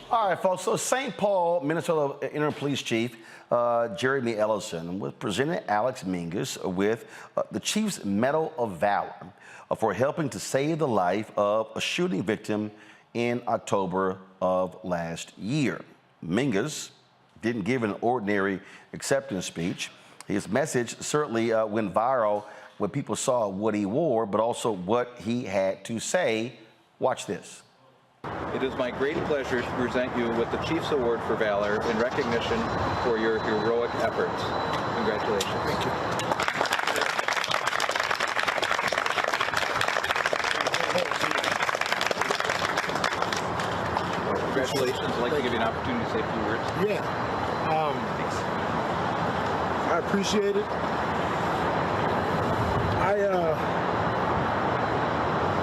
All right, folks. So St. Paul, Minnesota Interim Police Chief Jeremy Ellison was presented Alex Mingus with the Chief's Medal of Valor for helping to save the life of a shooting victim in October of last year. Mingus didn't give an ordinary acceptance speech. His message certainly went viral when people saw what he wore, but also what he had to say. Watch this. It is my great pleasure to present you with the Chiefs Award for Valor in recognition for your heroic efforts. Congratulations. Thank you. Congratulations. I'd like to give you an opportunity to say a few words. Yeah. I appreciate it.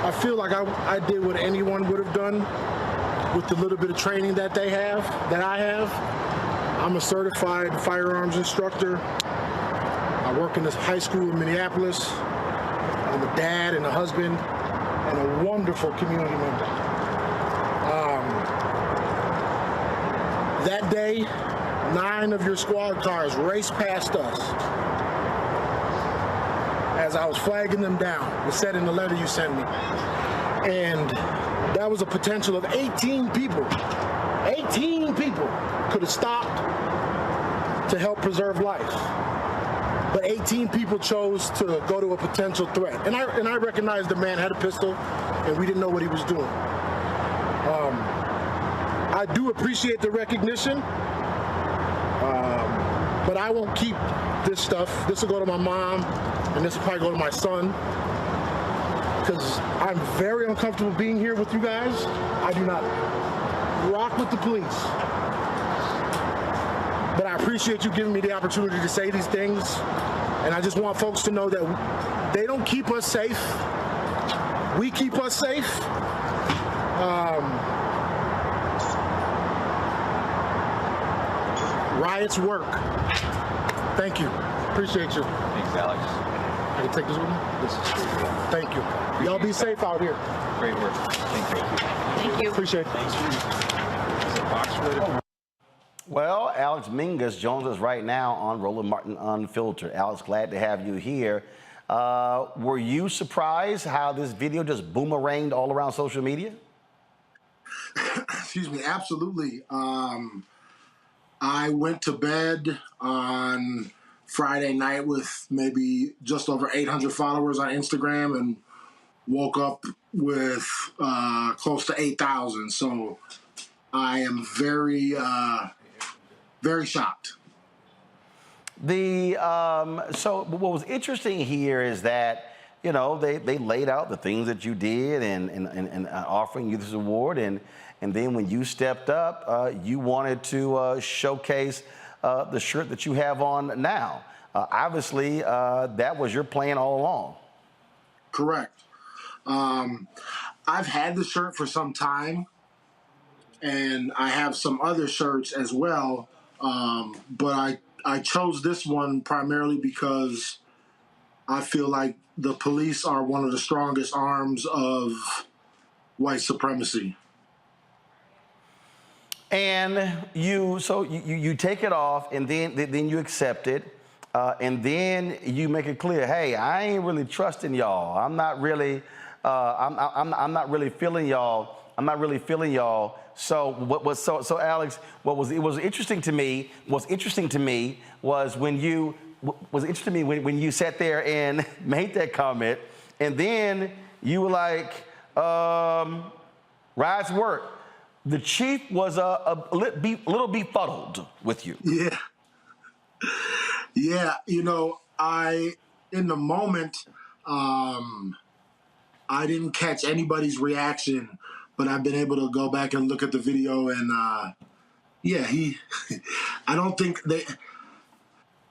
I feel like I did what anyone would have done with the little bit of training that I have. I'm a certified firearms instructor. I work in this high school in Minneapolis. I'm a dad and a husband and a wonderful community member. That day, 9 of your squad cars raced past us as I was flagging them down. It said in the letter you sent me. And that was a potential of 18 people. 18 people could have stopped to help preserve life. But 18 people chose to go to a potential threat. And I recognized the man had a pistol and we didn't know what he was doing. I do appreciate the recognition, but I won't keep this stuff. This will go to my mom, and this will probably go to my son, because I'm very uncomfortable being here with you guys. I do not rock with the police, but I appreciate you giving me the opportunity to say these things, and I just want folks to know that they don't keep us safe. We keep us safe. Riots work. Thank you. Appreciate you. Thanks, Alex. I can take this with me? This is true. Thank you. Y'all be safe out here. Great work. Thank you. Thank you. Appreciate it. Well, Alex Mingus joins us right now on Roland Martin Unfiltered. Alex, glad to have you here. Were you surprised how this video just boomeranged all around social media? Excuse me, absolutely. I went to bed on Friday night with maybe just over 800 followers on Instagram and woke up with close to 8,000. So I am very, very shocked. So what was interesting here is that, you know, they laid out the things that you did and offering you this award, and then when you stepped up, you wanted to showcase the shirt that you have on now. Obviously, that was your plan all along. Correct. I've had the shirt for some time, and I have some other shirts as well, but I chose this one primarily because I feel like the police are one of the strongest arms of white supremacy. And you take it off, and then you accept it, and then you make it clear, hey, I ain't really trusting y'all. I'm not really, I'm not really feeling y'all. I'm not really feeling y'all. So so Alex, it was interesting to me was when you sat there and made that comment, and then you were like, Rise work. The chief was a little befuddled with you. Yeah. Yeah, you know, in the moment, I didn't catch anybody's reaction, but I've been able to go back and look at the video, and yeah, I don't think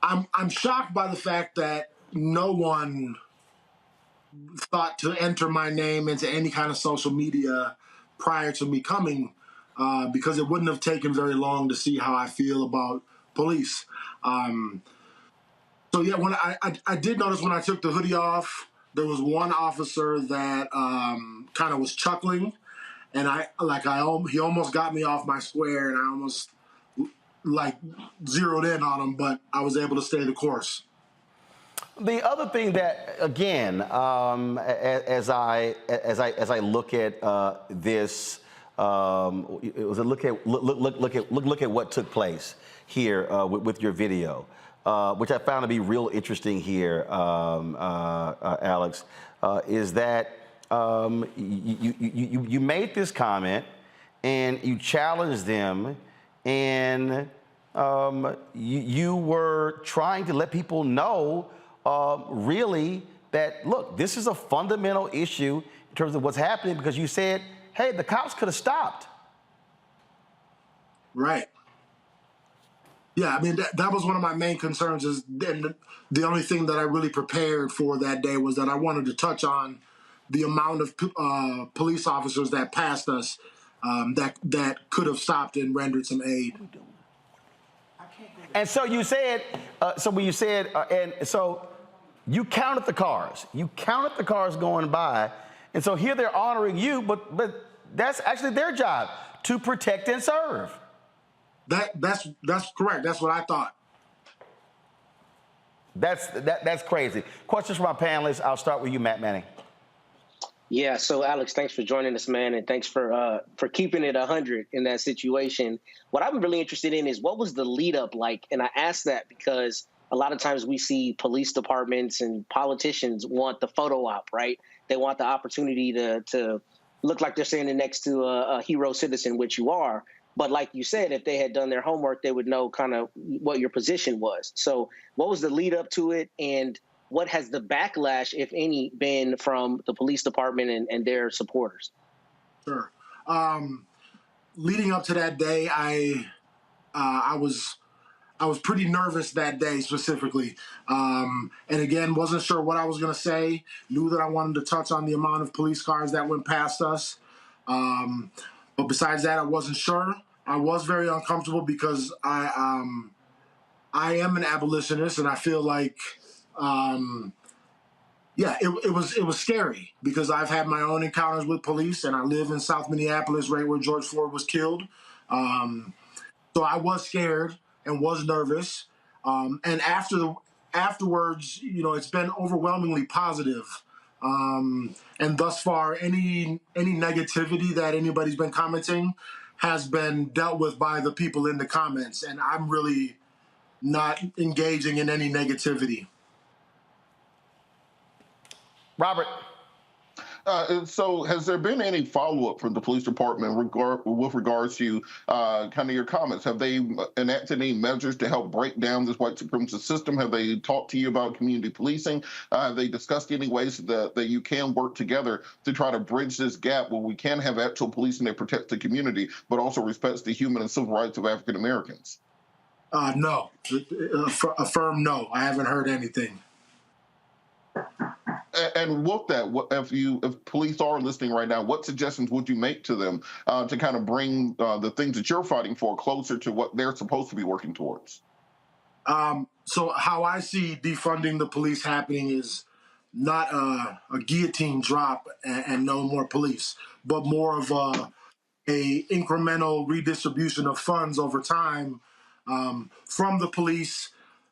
I'm shocked by the fact that no one thought to enter my name into any kind of social media prior to me coming, because it wouldn't have taken very long to see how I feel about police. So yeah, when I did notice when I took the hoodie off, there was one officer that kind of was chuckling, and he almost got me off my square, and I almost like zeroed in on him, but I was able to stay the course. The other thing that, again, as I look at this, it was a look at what took place here with your video, which I found to be real interesting here, Alex, is that you made this comment and you challenged them, and you were trying to let people know, really, that, look, this is a fundamental issue in terms of what's happening, because you said, hey, the cops could have stopped. Right. Yeah, I mean, that was one of my main concerns, is the only thing that I really prepared for that day was that I wanted to touch on the amount of police officers that passed us that could have stopped and rendered some aid. And so you said, you counted the cars. You counted the cars going by, and so here they're honoring you, but that's actually their job, to protect and serve. That's correct. That's what I thought. That's crazy. Questions from our panelists. I'll start with you, Matt Manning. Yeah, so Alex, thanks for joining us, man, and thanks for keeping it 100 in that situation. What I'm really interested in is, what was the lead up like? And I ask that because a lot of times we see police departments and politicians want the photo op, right? They want the opportunity to look like they're standing next to a hero citizen, which you are. But like you said, if they had done their homework, they would know kind of what your position was. So what was the lead up to it, and what has the backlash, if any, been from the police department and their supporters? Sure. Leading up to that day, I was pretty nervous that day specifically. And again, wasn't sure what I was going to say. Knew that I wanted to touch on the amount of police cars that went past us. But besides that, I wasn't sure. I was very uncomfortable because I am an abolitionist, and I feel like, it was scary because I've had my own encounters with police, and I live in South Minneapolis, right where George Floyd was killed. So I was scared and was nervous. And afterwards, you know, it's been overwhelmingly positive. And thus far, any negativity that anybody's been commenting has been dealt with by the people in the comments, and I'm really not engaging in any negativity. Robert. So has there been any follow-up from the police department with regards to kind of your comments? Have they enacted any measures to help break down this white supremacist system? Have they talked to you about community policing? Have they discussed any ways that you can work together to try to bridge this gap where we can have actual policing that protects the community, but also respects the human and civil rights of African Americans? No. A firm no. I haven't heard anything. And with that, if police are listening right now, what suggestions would you make to them to kind of bring the things that you're fighting for closer to what they're supposed to be working towards? So how I see defunding the police happening is not a guillotine drop and no more police, but more of a incremental redistribution of funds over time from the police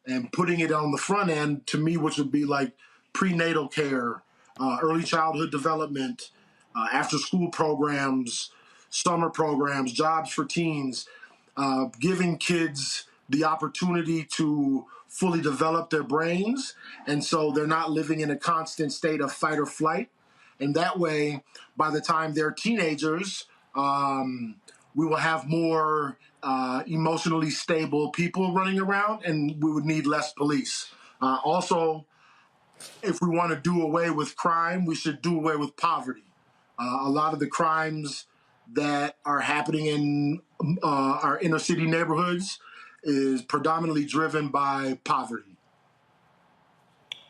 and putting it on the front end, to me, which would be like prenatal care, early childhood development, after-school programs, summer programs, jobs for teens, giving kids the opportunity to fully develop their brains, and so they're not living in a constant state of fight or flight. And that way, by the time they're teenagers, we will have more emotionally stable people running around, and we would need less police. Also, if we want to do away with crime, we should do away with poverty. A lot of the crimes that are happening in our inner city neighborhoods is predominantly driven by poverty.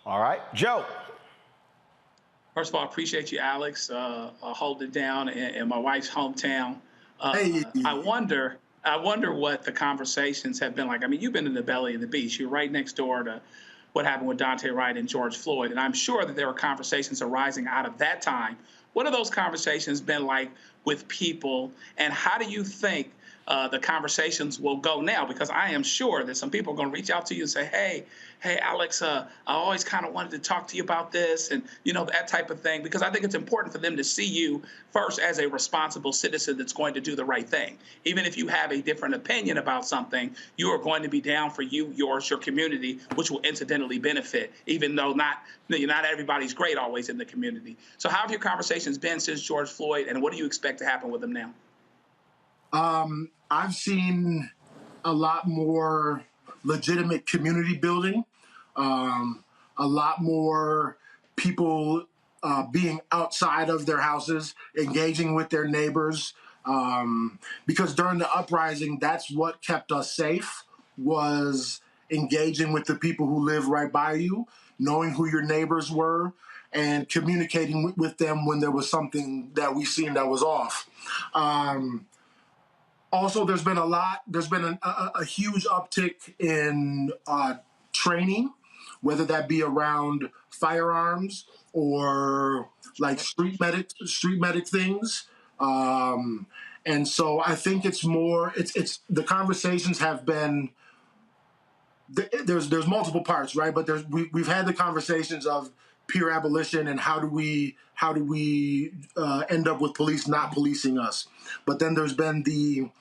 All right, Joe. First of all, I appreciate you, Alex, holding it down in my wife's hometown. Hey. I wonder what the conversations have been like. I mean, you've been in the belly of the beast. You're right next door to what happened with Daunte Wright and George Floyd, and I'm sure that there are conversations arising out of that time. What have those conversations been like with people, and how do you think the conversations will go now? Because I am sure that some people are going to reach out to you and say, hey, Alex, I always kind of wanted to talk to you about this, and that type of thing, because I think it's important for them to see you first as a responsible citizen that's going to do the right thing. Even if you have a different opinion about something, you are going to be down for you, yours, your community, which will incidentally benefit, even though not everybody's great always in the community. So how have your conversations been since George Floyd, and what do you expect to happen with them now? I've seen a lot more legitimate community building, a lot more people being outside of their houses, engaging with their neighbors, because during the uprising, that's what kept us safe, was engaging with the people who live right by you, knowing who your neighbors were, and communicating with them when there was something that we seen that was off. Also, there's been a huge uptick in training, whether that be around firearms or like street medic things. And so I think it's the conversations have been, there's multiple parts, right? But we've had the conversations of peer abolition and how do we end up with police not policing us. But then there's been the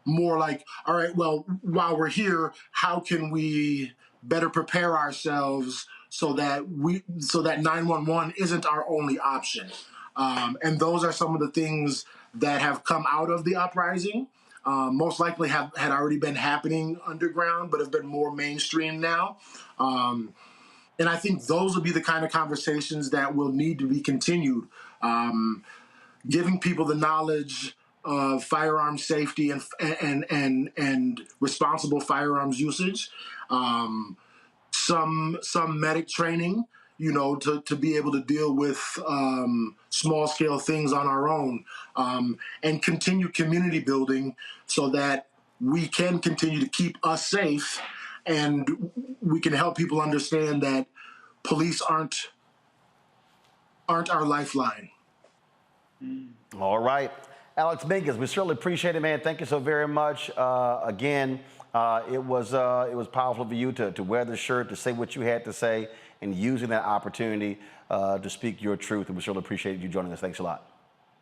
more like, all right, well, while we're here, how can we better prepare ourselves so that 911 isn't our only option? And those are some of the things that have come out of the uprising. Most likely had already been happening underground, but have been more mainstream now. And I think those will be the kind of conversations that will need to be continued. Giving people the knowledge of firearm safety and responsible firearms usage. Some medic training, to be able to deal with small scale things on our own, and continue community building so that we can continue to keep us safe, and we can help people understand that police aren't our lifeline. All right. Alex Mingus, we certainly appreciate it, man. Thank you so very much. Again, it was powerful for you to wear the shirt, to say what you had to say, and using that opportunity to speak your truth. And we certainly appreciate you joining us. Thanks a lot.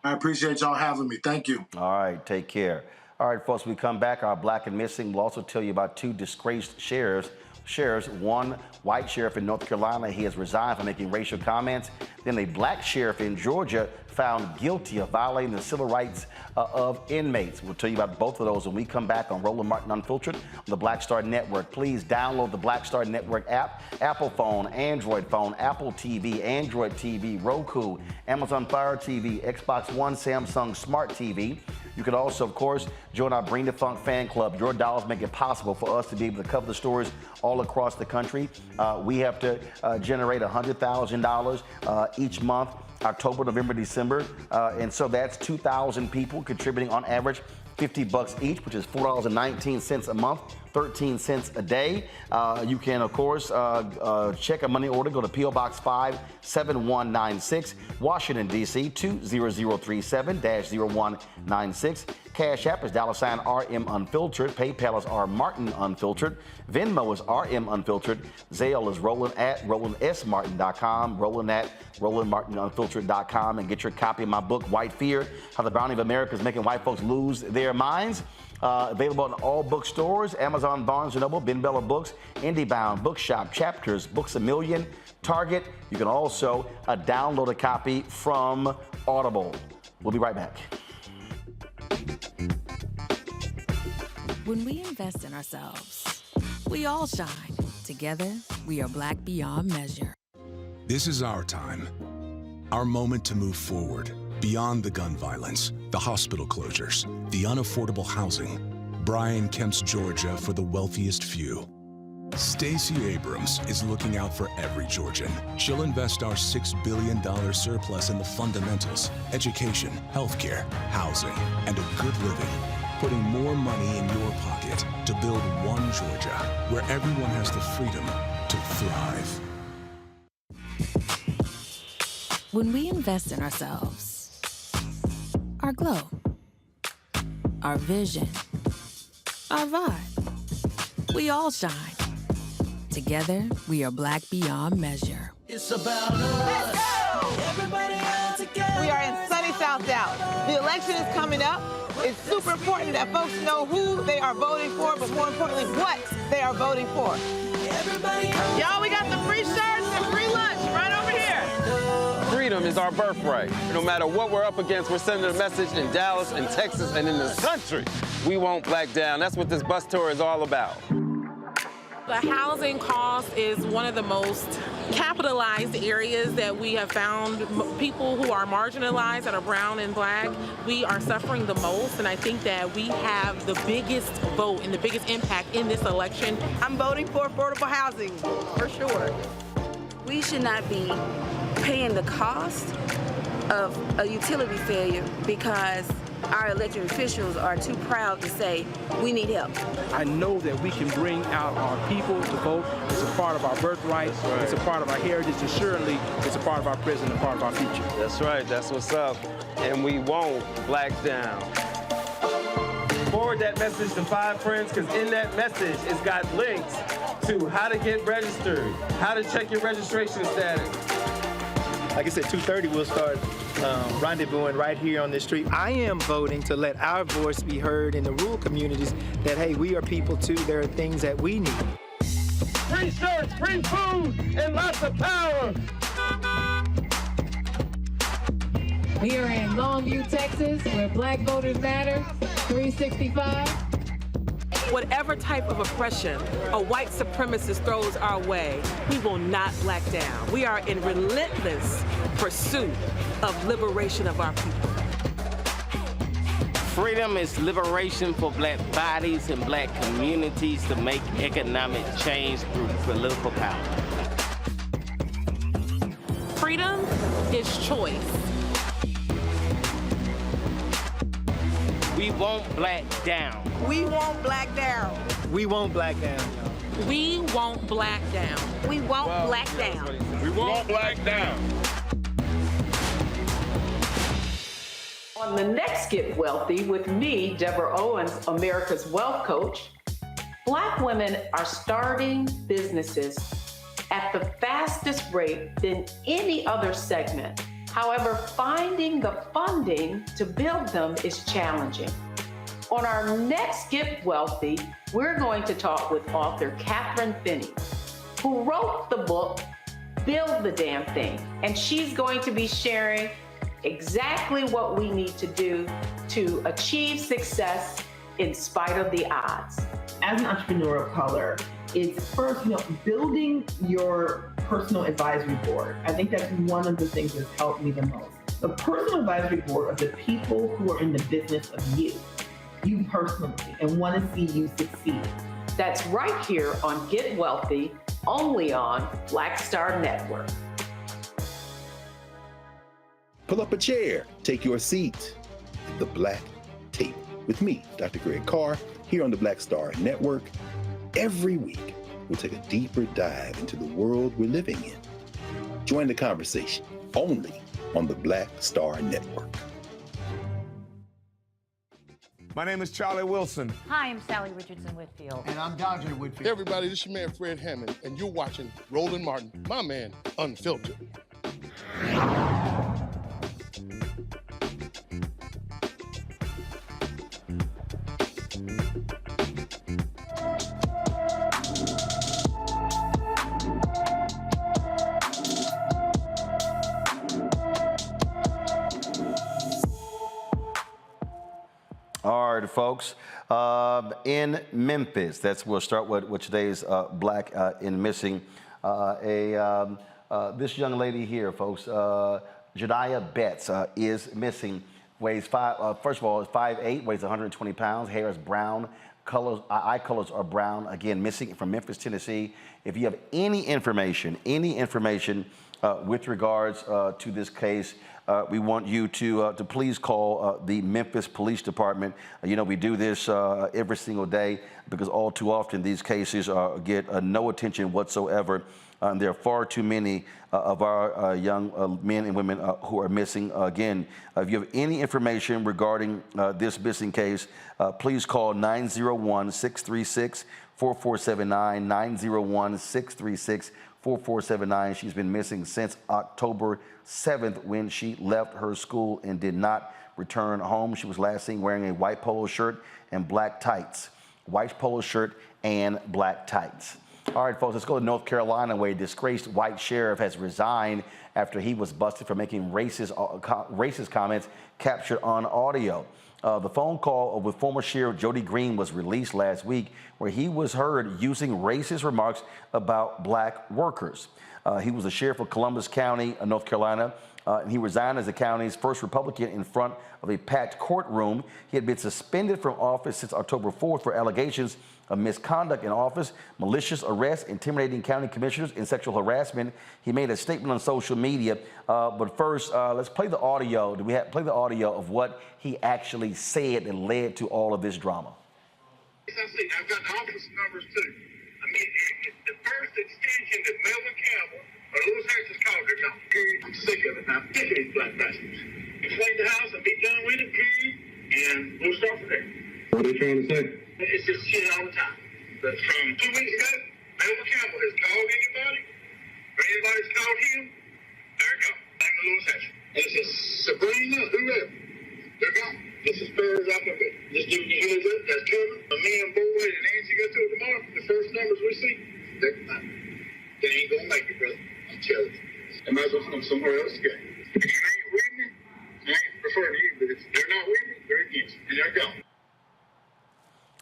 I appreciate y'all having me. Thank you. All right, take care. All right, folks, we come back. Our Black and Missing. We'll also tell you about 2 disgraced sheriffs sheriffs. One white sheriff in North Carolina, he has resigned for making racial comments. Then a black sheriff in Georgia found guilty of violating the civil rights of inmates. We'll tell you about both of those when we come back on Roland Martin Unfiltered on the Black Star Network. Please download the Black Star Network app, Apple phone, Android phone, Apple TV, Android TV, Roku, Amazon Fire TV, Xbox One, Samsung Smart TV. You can also, of course, join our Bring the Funk fan club. Your dollars make it possible for us to be able to cover the stories all across the country. We have to generate $100,000 each month, October, November, December. And so that's 2,000 people contributing on average $50 each, which is $4.19 a month, 13 cents a day. You can, of course, check a money order. Go to P.O. Box 57196, Washington, D.C. 20037-0196. Cash App is $RM Unfiltered. PayPal is R Martin Unfiltered. Venmo is RM Unfiltered. Zelle is Roland at RolandSMartin.com. Roland at RolandMartinUnfiltered.com. And get your copy of my book, White Fear: How the Browning of America is Making White Folks Lose Their Minds. Available in all bookstores, Amazon, Barnes & Noble, Ben Bella Books, IndieBound, Bookshop, Chapters, Books A Million, Target. You can also download a copy from Audible. We'll be right back. When we invest in ourselves, we all shine. Together, we are black beyond measure. This is our time. Our moment to move forward, beyond the gun violence, the hospital closures, the unaffordable housing. Brian Kemp's Georgia for the wealthiest few. Stacey Abrams is looking out for every Georgian. She'll invest our $6 billion surplus in the fundamentals: education, healthcare, housing, and a good living. Putting more money in your pocket to build one Georgia where everyone has the freedom to thrive. When we invest in ourselves, our glow, our vision, our vibe, we all shine. Together, we are black beyond measure. It's about us. Everybody out together. We are in sunny South Dallas. The election is coming up. It's super important that folks know who they are voting for, but more importantly, what they are voting for. Y'all, we got the free shirts and free lunch right over here. Freedom is our birthright. No matter what we're up against, we're sending a message in Dallas and Texas and in this country. We won't back down. That's what this bus tour is all about. The housing cost is one of the most capitalized areas that we have found. People who are marginalized, that are brown and black, we are suffering the most, and I think that we have the biggest vote and the biggest impact in this election. I'm voting for affordable housing, for sure. We should not be paying the cost of a utility failure because our elected officials are too proud to say, we need help. I know that we can bring out our people to vote. It's a part of our birthright. Right. It's a part of our heritage, and surely it's a part of our present and part of our future. That's right. That's what's up. And we won't black down. Forward that message to 5 friends, because in that message, it's got links to how to get registered, how to check your registration status. Like I said, 2:30 we'll start rendezvousing right here on this street. I am voting to let our voice be heard in the rural communities that, hey, we are people too. There are things that we need. Free shirts, free food, and lots of power. We are in Longview, Texas, where Black Voters Matter, 365. Whatever type of oppression a white supremacist throws our way, we will not black down. We are in relentless pursuit of liberation of our people. Freedom is liberation for black bodies and black communities to make economic change through political power. Freedom is choice. We won't black down. We won't black down. We won't black down, y'all. We won't black down. We won't black down. We won't black down. On the next Get Wealthy with me, Deborah Owens, America's Wealth Coach, Black women are starting businesses at the fastest rate than any other segment. However, finding the funding to build them is challenging. On our next Get Wealthy, we're going to talk with author Catherine Finney, who wrote the book, Build the Damn Thing. And she's going to be sharing exactly what we need to do to achieve success in spite of the odds. As an entrepreneur of color, it's first, building your personal advisory board. I think that's one of the things that's helped me the most. The personal advisory board are the people who are in the business of you personally, and want to see you succeed. That's right here on Get Wealthy, only on Black Star Network. Pull up a chair, take your seat at the Black Table with me, Dr. Greg Carr, here on the Black Star Network. Every week, we'll take a deeper dive into the world we're living in. Join the conversation only on the Black Star Network. My name is Charlie Wilson. Hi, I'm Sally Richardson Whitfield. And I'm Dodger Whitfield. Hey everybody, this is your man Fred Hammond, and you're watching Roland Martin, my man, Unfiltered. All right, folks. In Memphis, we'll start with today's Black in Missing. This young lady here, folks, Jediah Betts, is missing. Weighs first of all, is 5'8", weighs 120 pounds. Hair is brown. Eye colors are brown. Again, missing from Memphis, Tennessee. If you have any information with regards to this case, we want you to please call the Memphis Police Department. We do this every single day because all too often these cases get no attention whatsoever. There are far too many of our young men and women who are missing. Again, if you have any information regarding this missing case, please call 901-636-4479, 901-636-4479. She's been missing since October 7th when she left her school and did not return home. She was last seen wearing a white polo shirt and black tights. White polo shirt and black tights. All right, folks, let's go to North Carolina, where a disgraced white sheriff has resigned after he was busted for making racist comments captured on audio. The phone call with former Sheriff Jody Green was released last week, where he was heard using racist remarks about black workers. He was the sheriff of Columbus County, North Carolina, and he resigned as the county's first Republican in front of a packed courtroom. He had been suspended from office since October 4th for allegations of misconduct in office, malicious arrest, intimidating county commissioners, and sexual harassment. He made a statement on social media. But first, let's play the audio. Play the audio of what he actually said that led to all of this drama? I've got the office numbers too. I mean, the first extension that Melvin Campbell or Louis Harris called it, I'm sick of it now. I'm sick of these black bastards. Clean the house and be done with it, and we'll start from there. What are they trying to say? It's just shit all the time. But from 2 weeks ago, Melvin Campbell has called anybody, or anybody's called him, there it goes. Like the Louis Harris. And it's just Sabrina, whoever. They're gone. Just as far as I can be. Just giving you heads up. That's coming. Me and Boyd and Nancy go through it tomorrow. The first numbers we see, they ain't gonna make it, brother. I'm telling you. They might as well come somewhere else to go. If you ain't with me, I ain't referring to you, but if they're not with me, they're against me. And they're gone.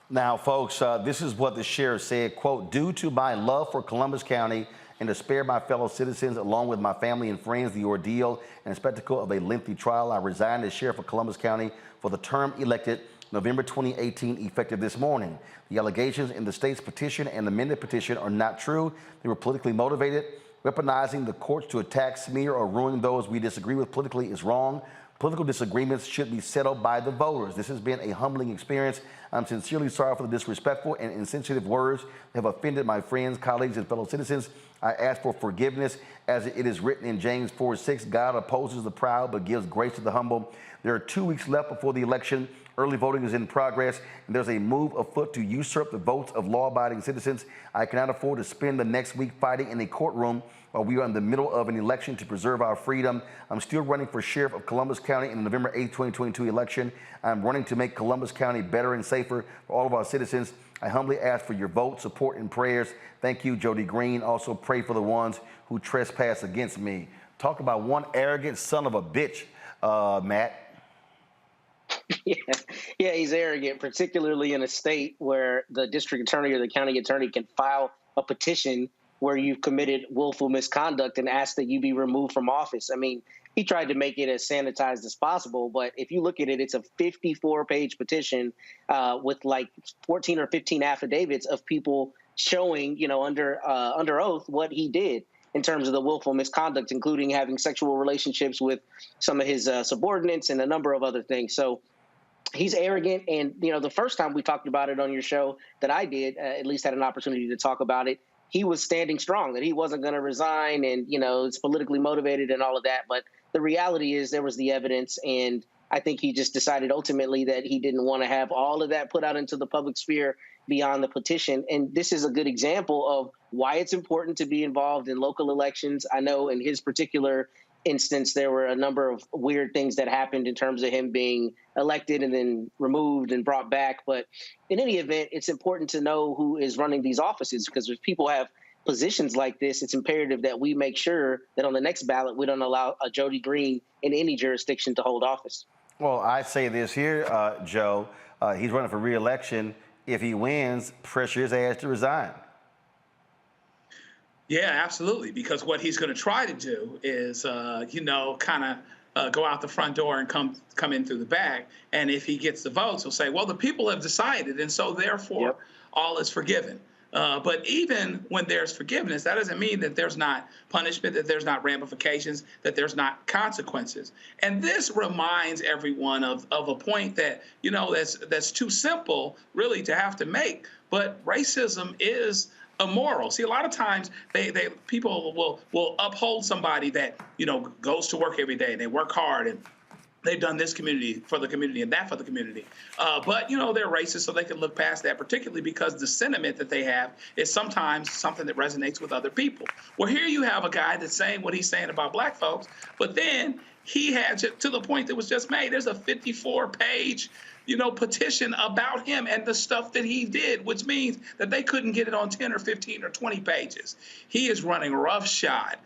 Now, folks, this is what the sheriff said, quote, "Due to my love for Columbus County and to spare my fellow citizens, along with my family and friends, the ordeal and spectacle of a lengthy trial, I resigned as sheriff of Columbus County for the term elected November 2018, effective this morning. The allegations in the state's petition and amended petition are not true. They were politically motivated. Weaponizing the courts to attack, smear, or ruin those we disagree with politically is wrong. Political disagreements should be settled by the voters. This has been a humbling experience. I'm sincerely sorry for the disrespectful and insensitive words that have offended my friends, colleagues, and fellow citizens. I ask for forgiveness as it is written in James 4:6. God opposes the proud but gives grace to the humble. There are 2 weeks left before the election. Early voting is in progress, and there's a move afoot to usurp the votes of law-abiding citizens. I cannot afford to spend the next week fighting in a courtroom while we are in the middle of an election to preserve our freedom. I'm still running for sheriff of Columbus County in the November 8, 2022 election. I'm running to make Columbus County better and safer for all of our citizens. I humbly ask for your vote, support, and prayers. Thank you, Jody Green. Also pray for the ones who trespass against me. Talk about one arrogant son of a bitch, Matt. Yeah, he's arrogant, particularly in a state where the district attorney or the county attorney can file a petition where you've committed willful misconduct and ask that you be removed from office. I mean, he tried to make it as sanitized as possible, but if you look at it, it's a 54-page petition with like 14 or 15 affidavits of people showing, under oath what he did in terms of the willful misconduct, including having sexual relationships with some of his subordinates and a number of other things. So he's arrogant. And, the first time we talked about it on your show that I did, at least had an opportunity to talk about it, he was standing strong, that he wasn't going to resign and, it's politically motivated and all of that. But the reality is there was the evidence. And I think he just decided ultimately that he didn't want to have all of that put out into the public sphere beyond the petition. And this is a good example of why it's important to be involved in local elections. I know in his particular instance, there were a number of weird things that happened in terms of him being elected and then removed and brought back. But in any event, it's important to know who is running these offices, because if people have positions like this, it's imperative that we make sure that on the next ballot, we don't allow a Jody Green in any jurisdiction to hold office. Well, I say this here, Joe, he's running for re-election. If he wins, pressure his ass to resign. Yeah, absolutely. Because what he's going to try to do is, kind of go out the front door and come in through the back. And if he gets the votes, he'll say, well, the people have decided, and so therefore all is forgiven. But even when there's forgiveness, that doesn't mean that there's not punishment, that there's not ramifications, that there's not consequences. And this reminds everyone of a point that, that's too simple really to have to make. But racism is immoral. See, a lot of times people will uphold somebody that, goes to work every day, they work hard, and they've done this community for the community and that for the community. But, they're racist, so they can look past that, particularly because the sentiment that they have is sometimes something that resonates with other people. Well, here you have a guy that's saying what he's saying about black folks, but then he had to the point that was just made. There's a 54-page petition about him and the stuff that he did, which means that they couldn't get it on 10 or 15 or 20 pages. He is running roughshod,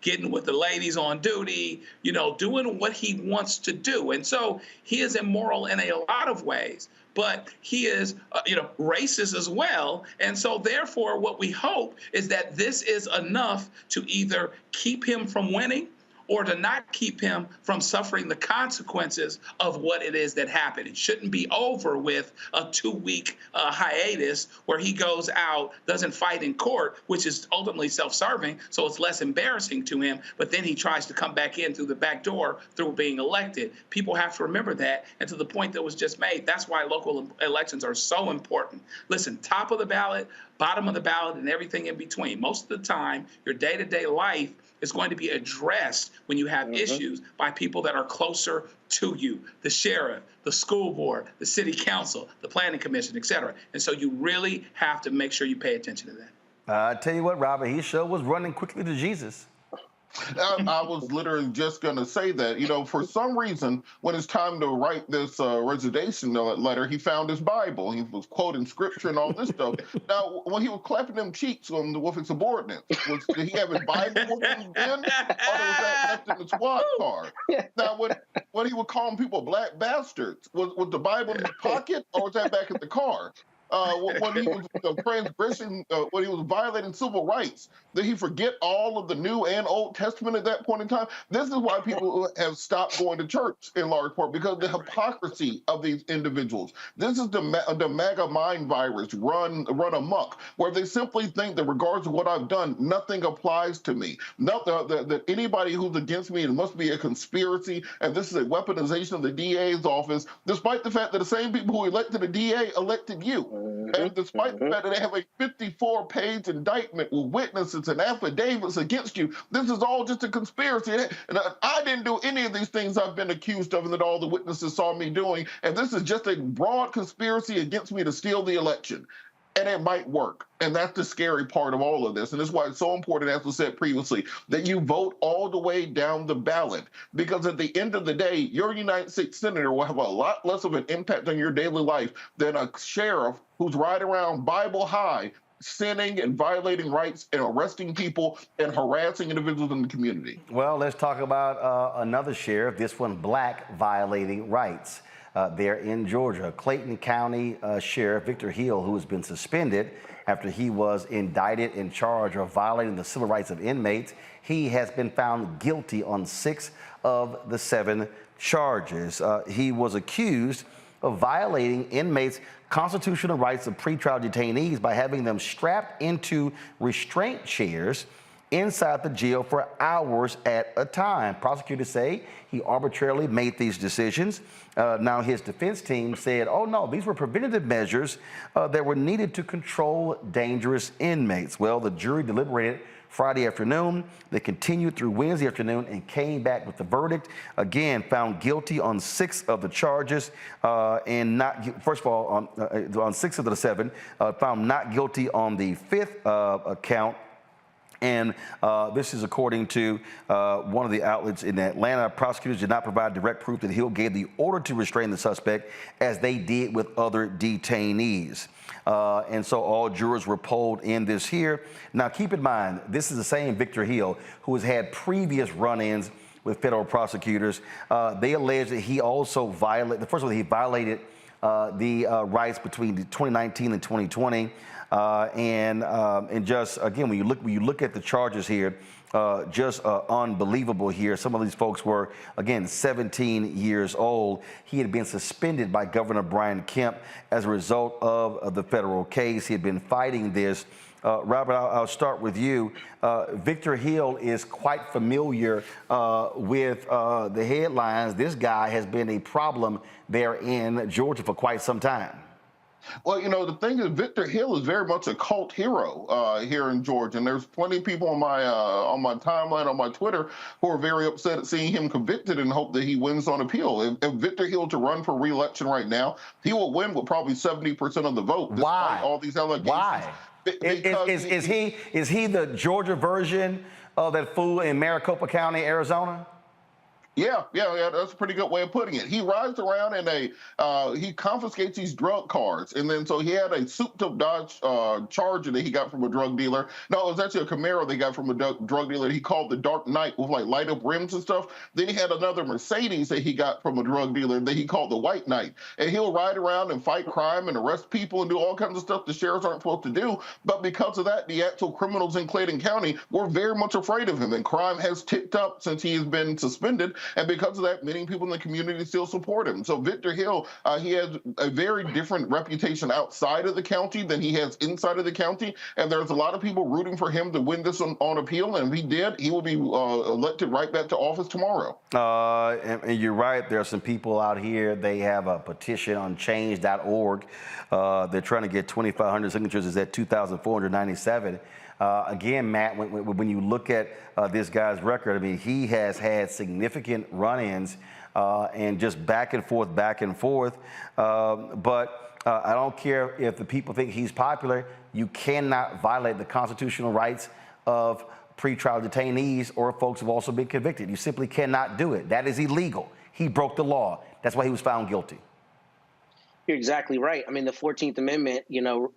getting with the ladies on duty, doing what he wants to do. And so he is immoral in a lot of ways, but he is, racist as well. And so therefore, what we hope is that this is enough to either keep him from winning or to not keep him from suffering the consequences of what it is that happened. It shouldn't be over with a 2-week hiatus where he goes out, doesn't fight in court, which is ultimately self-serving, so it's less embarrassing to him, but then he tries to come back in through the back door through being elected. People have to remember that, and to the point that was just made, that's why local elections are so important. Listen, top of the ballot, bottom of the ballot, and everything in between. Most of the time, your day-to-day life is going to be addressed when you have issues by people that are closer to you, the sheriff, the school board, the city council, the planning commission, et cetera. And so you really have to make sure you pay attention to that. I tell you what, Robert, he sure was running quickly to Jesus. I was literally just going to say that, for some reason, when it's time to write this resignation letter, he found his Bible. He was quoting scripture and all this stuff. Now, when he was clapping them cheeks with his subordinates, did he have his Bible with him then? Or was that left in the squad car? Now, when he was calling people black bastards, was the Bible in his pocket, or was that back in the car? When he was transgressing, when he was violating civil rights, did he forget all of the New and Old Testament at that point in time? This is why people have stopped going to church in large part, because of the hypocrisy of these individuals. This is the MAGA mind virus run amok, where they simply think that regardless of what I've done, nothing applies to me. That anybody who's against me, it must be a conspiracy, and this is a weaponization of the DA's office, despite the fact that the same people who elected the DA elected you. And despite the fact that they have a 54-page indictment with witnesses and affidavits against you, this is all just a conspiracy. And I didn't do any of these things I've been accused of and that all the witnesses saw me doing. And this is just a broad conspiracy against me to steal the election. And it might work. And that's the scary part of all of this. And that's why it's so important, as was said previously, that you vote all the way down the ballot. Because at the end of the day, your United States Senator will have a lot less of an impact on your daily life than a sheriff who's riding around Bible high, sinning and violating rights and arresting people and harassing individuals in the community. Well, let's talk about another sheriff, this one black, violating rights. There in Georgia, Clayton County Sheriff Victor Hill, who has been suspended after he was indicted in charge of violating the civil rights of inmates. He has been found guilty on 6 of the 7 charges. He was accused of violating inmates' constitutional rights of pretrial detainees by having them strapped into restraint chairs inside the jail for hours at a time. Prosecutors say he arbitrarily made these decisions. Now his defense team said, oh no, these were preventative measures that were needed to control dangerous inmates. Well, the jury deliberated Friday afternoon. They continued through Wednesday afternoon and came back with the verdict. Again, found guilty on 6 of the charges and not, first of all, on 6 of the 7, found not guilty on the 5th count. And this is according to one of the outlets in Atlanta. Prosecutors did not provide direct proof that Hill gave the order to restrain the suspect as they did with other detainees. And so all jurors were polled in this here. Now, keep in mind, this is the same Victor Hill who has had previous run-ins with federal prosecutors. They allege that he also violated, first of all, he violated the rights between 2019 and 2020. And just again, when you look at the charges here, just unbelievable here. Some of these folks were, again, 17 years old. He had been suspended by Governor Brian Kemp as a result of the federal case. He had been fighting this. Robert, I'll start with you. Victor Hill is quite familiar with the headlines. This guy has been a problem there in Georgia for quite some time. Well, you know, the thing is, Victor Hill is very much a cult hero here in Georgia, and there's plenty of people on my timeline, on my Twitter, who are very upset at seeing him convicted and hope that he wins on appeal. If Victor Hill to run for re-election right now, he will win with probably 70% of the vote. Why? All these allegations. Why? Is he the Georgia version of that fool in Maricopa County, Arizona? Yeah, that's a pretty good way of putting it. He rides around in he confiscates these drug cards. And then so he had a souped-up Dodge Charger that he got from a drug dealer. No, it was actually a Camaro they got from a drug dealer he called the Dark Knight with like light-up rims and stuff. Then he had another Mercedes that he got from a drug dealer that he called the White Knight. And he'll ride around and fight crime and arrest people and do all kinds of stuff the sheriffs aren't supposed to do. But because of that, the actual criminals in Clayton County were very much afraid of him. And crime has ticked up since he has been suspended. And because of that, many people in the community still support him. So Victor Hill, he has a very different reputation outside of the county than he has inside of the county. And there's a lot of people rooting for him to win this on appeal. And if he did, he will be elected right back to office tomorrow. And you're right. There are some people out here. They have a petition on change.org. They're trying to get 2,500 signatures. It's at 2,497. Again, Matt, when you look at this guy's record, I mean, he has had significant run-ins and just back and forth. But I don't care if the people think he's popular. You cannot violate the constitutional rights of pretrial detainees or folks who've also been convicted. You simply cannot do it. That is illegal. He broke the law. That's why he was found guilty. You're exactly right. I mean, the 14th Amendment,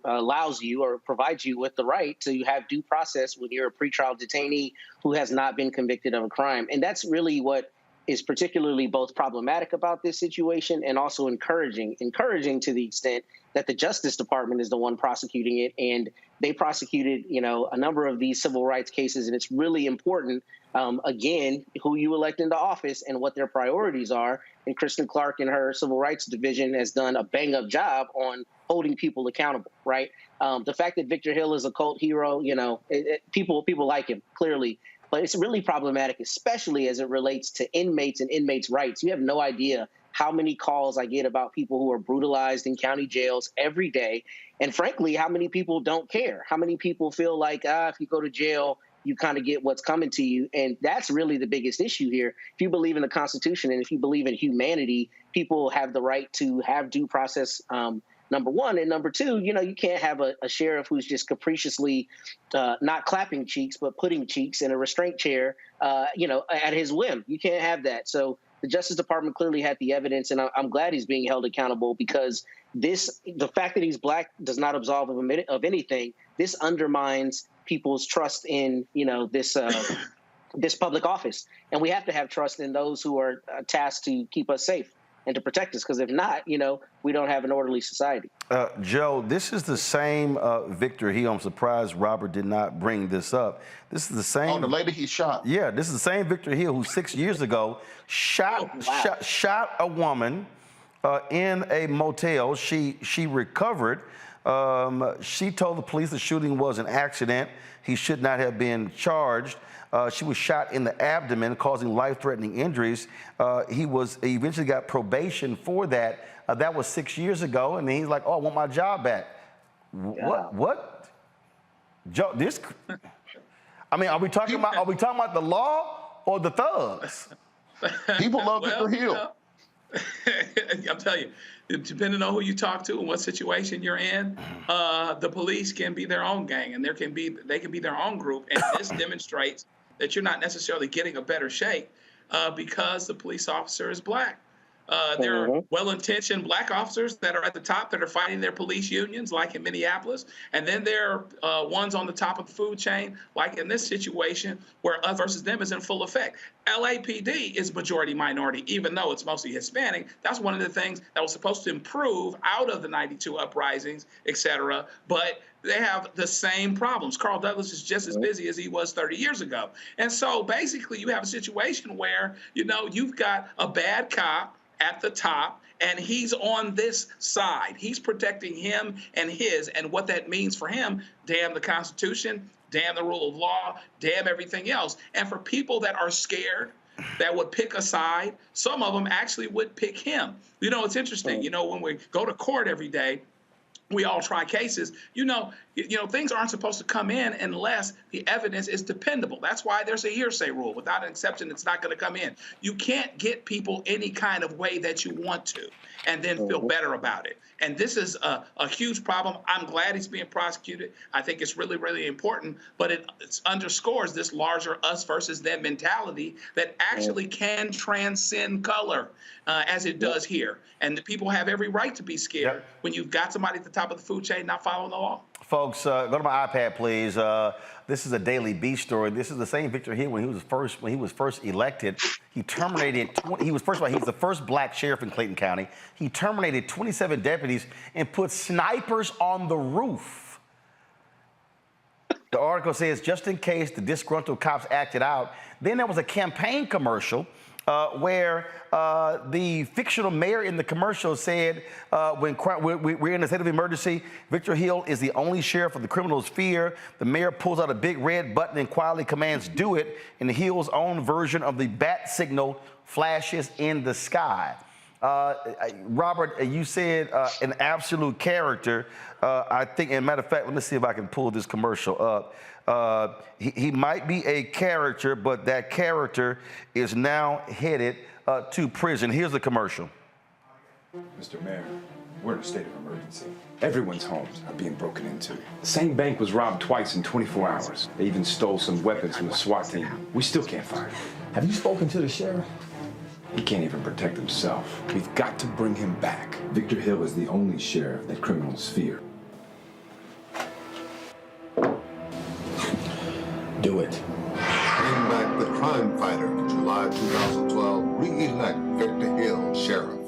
allows you or provides you with the right to have due process when you're a pretrial detainee who has not been convicted of a crime. And that's really what is particularly both problematic about this situation and also encouraging to the extent that the Justice Department is the one prosecuting it. And they prosecuted, a number of these civil rights cases. And it's really important, again, who you elect into office and what their priorities are. And Kristen Clark and her Civil Rights Division has done a bang-up job on holding people accountable, right? The fact that Victor Hill is a cult hero, people like him, clearly. But it's really problematic, especially as it relates to inmates and inmates' rights. You have no idea how many calls I get about people who are brutalized in county jails every day. And frankly, how many people don't care? How many people feel like, if you go to jail, you kind of get what's coming to you. And that's really the biggest issue here. If you believe in the Constitution and if you believe in humanity, people have the right to have due process, number one. And number two, you can't have a sheriff who's just capriciously not clapping cheeks, but putting cheeks in a restraint chair, at his whim. You can't have that. So the Justice Department clearly had the evidence, and I'm glad he's being held accountable, because the fact that he's Black does not absolve him of anything. This undermines people's trust in, this public office. And we have to have trust in those who are tasked to keep us safe and to protect us, because if not, we don't have an orderly society. Joe, this is the same Victor Hill. I'm surprised Robert did not bring this up. This is the same. Oh, the lady he shot. Yeah, this is the same Victor Hill who 6 years ago shot a woman in a motel. She recovered. She told the police the shooting was an accident. He should not have been charged. She was shot in the abdomen, causing life-threatening injuries. He eventually got probation for that. That was 6 years ago, and then he's like, "Oh, I want my job back." Yeah. What? Joe, this. I mean, are we talking about the law or the thugs? People love Victor Hill. I'm telling you, depending on who you talk to and what situation you're in, the police can be their own gang, and they can be their own group, and this demonstrates that you're not necessarily getting a better shake because the police officer is Black. There are well-intentioned Black officers that are at the top that are fighting their police unions, like in Minneapolis. And then there are ones on the top of the food chain, like in this situation, where us versus them is in full effect. LAPD is majority minority, even though it's mostly Hispanic. That's one of the things that was supposed to improve out of the 92 uprisings, et cetera. But they have the same problems. Carl Douglas is just as busy as he was 30 years ago. And so basically you have a situation where, you've got a bad cop at the top, and he's on this side. He's protecting him and his, and what that means for him, damn the Constitution, damn the rule of law, damn everything else. And for people that are scared, that would pick a side, some of them actually would pick him. It's interesting, when we go to court every day, we all try cases. Things aren't supposed to come in unless the evidence is dependable. That's why there's a hearsay rule. Without an exception, it's not going to come in. You can't get people any kind of way that you want to and then feel better about it. And this is a huge problem. I'm glad he's being prosecuted. I think it's really, really important. But it underscores this larger us versus them mentality that actually can transcend color as it does here. And the people have every right to be scared when you've got somebody at the top of the food chain not following the law. Folks, go to my iPad, please. This is a Daily Beast story. This is the same Victor Hill when he was first elected. He terminated. He's the first Black sheriff in Clayton County. He terminated 27 deputies and put snipers on the roof. The article says, just in case the disgruntled cops acted out. Then there was a campaign commercial where the fictional mayor in the commercial said, when we're in a state of emergency, Victor Hill is the only sheriff of the criminals fear. The mayor pulls out a big red button and quietly commands, do it. And Hill's own version of the bat signal flashes in the sky. Robert, you said an absolute character. I think, as a matter of fact, let me see if I can pull this commercial up. He might be a character, but that character is now headed to prison. Here's the commercial. Mr. Mayor, we're in a state of emergency. Everyone's homes are being broken into. The same bank was robbed twice in 24 hours. They even stole some weapons from the SWAT team. We still can't find him. Have you spoken to the sheriff? He can't even protect himself. We've got to bring him back. Victor Hill is the only sheriff that criminals fear. Do it. Bring back the crime fighter in July 2012. Re-elect Victor Hill sheriff.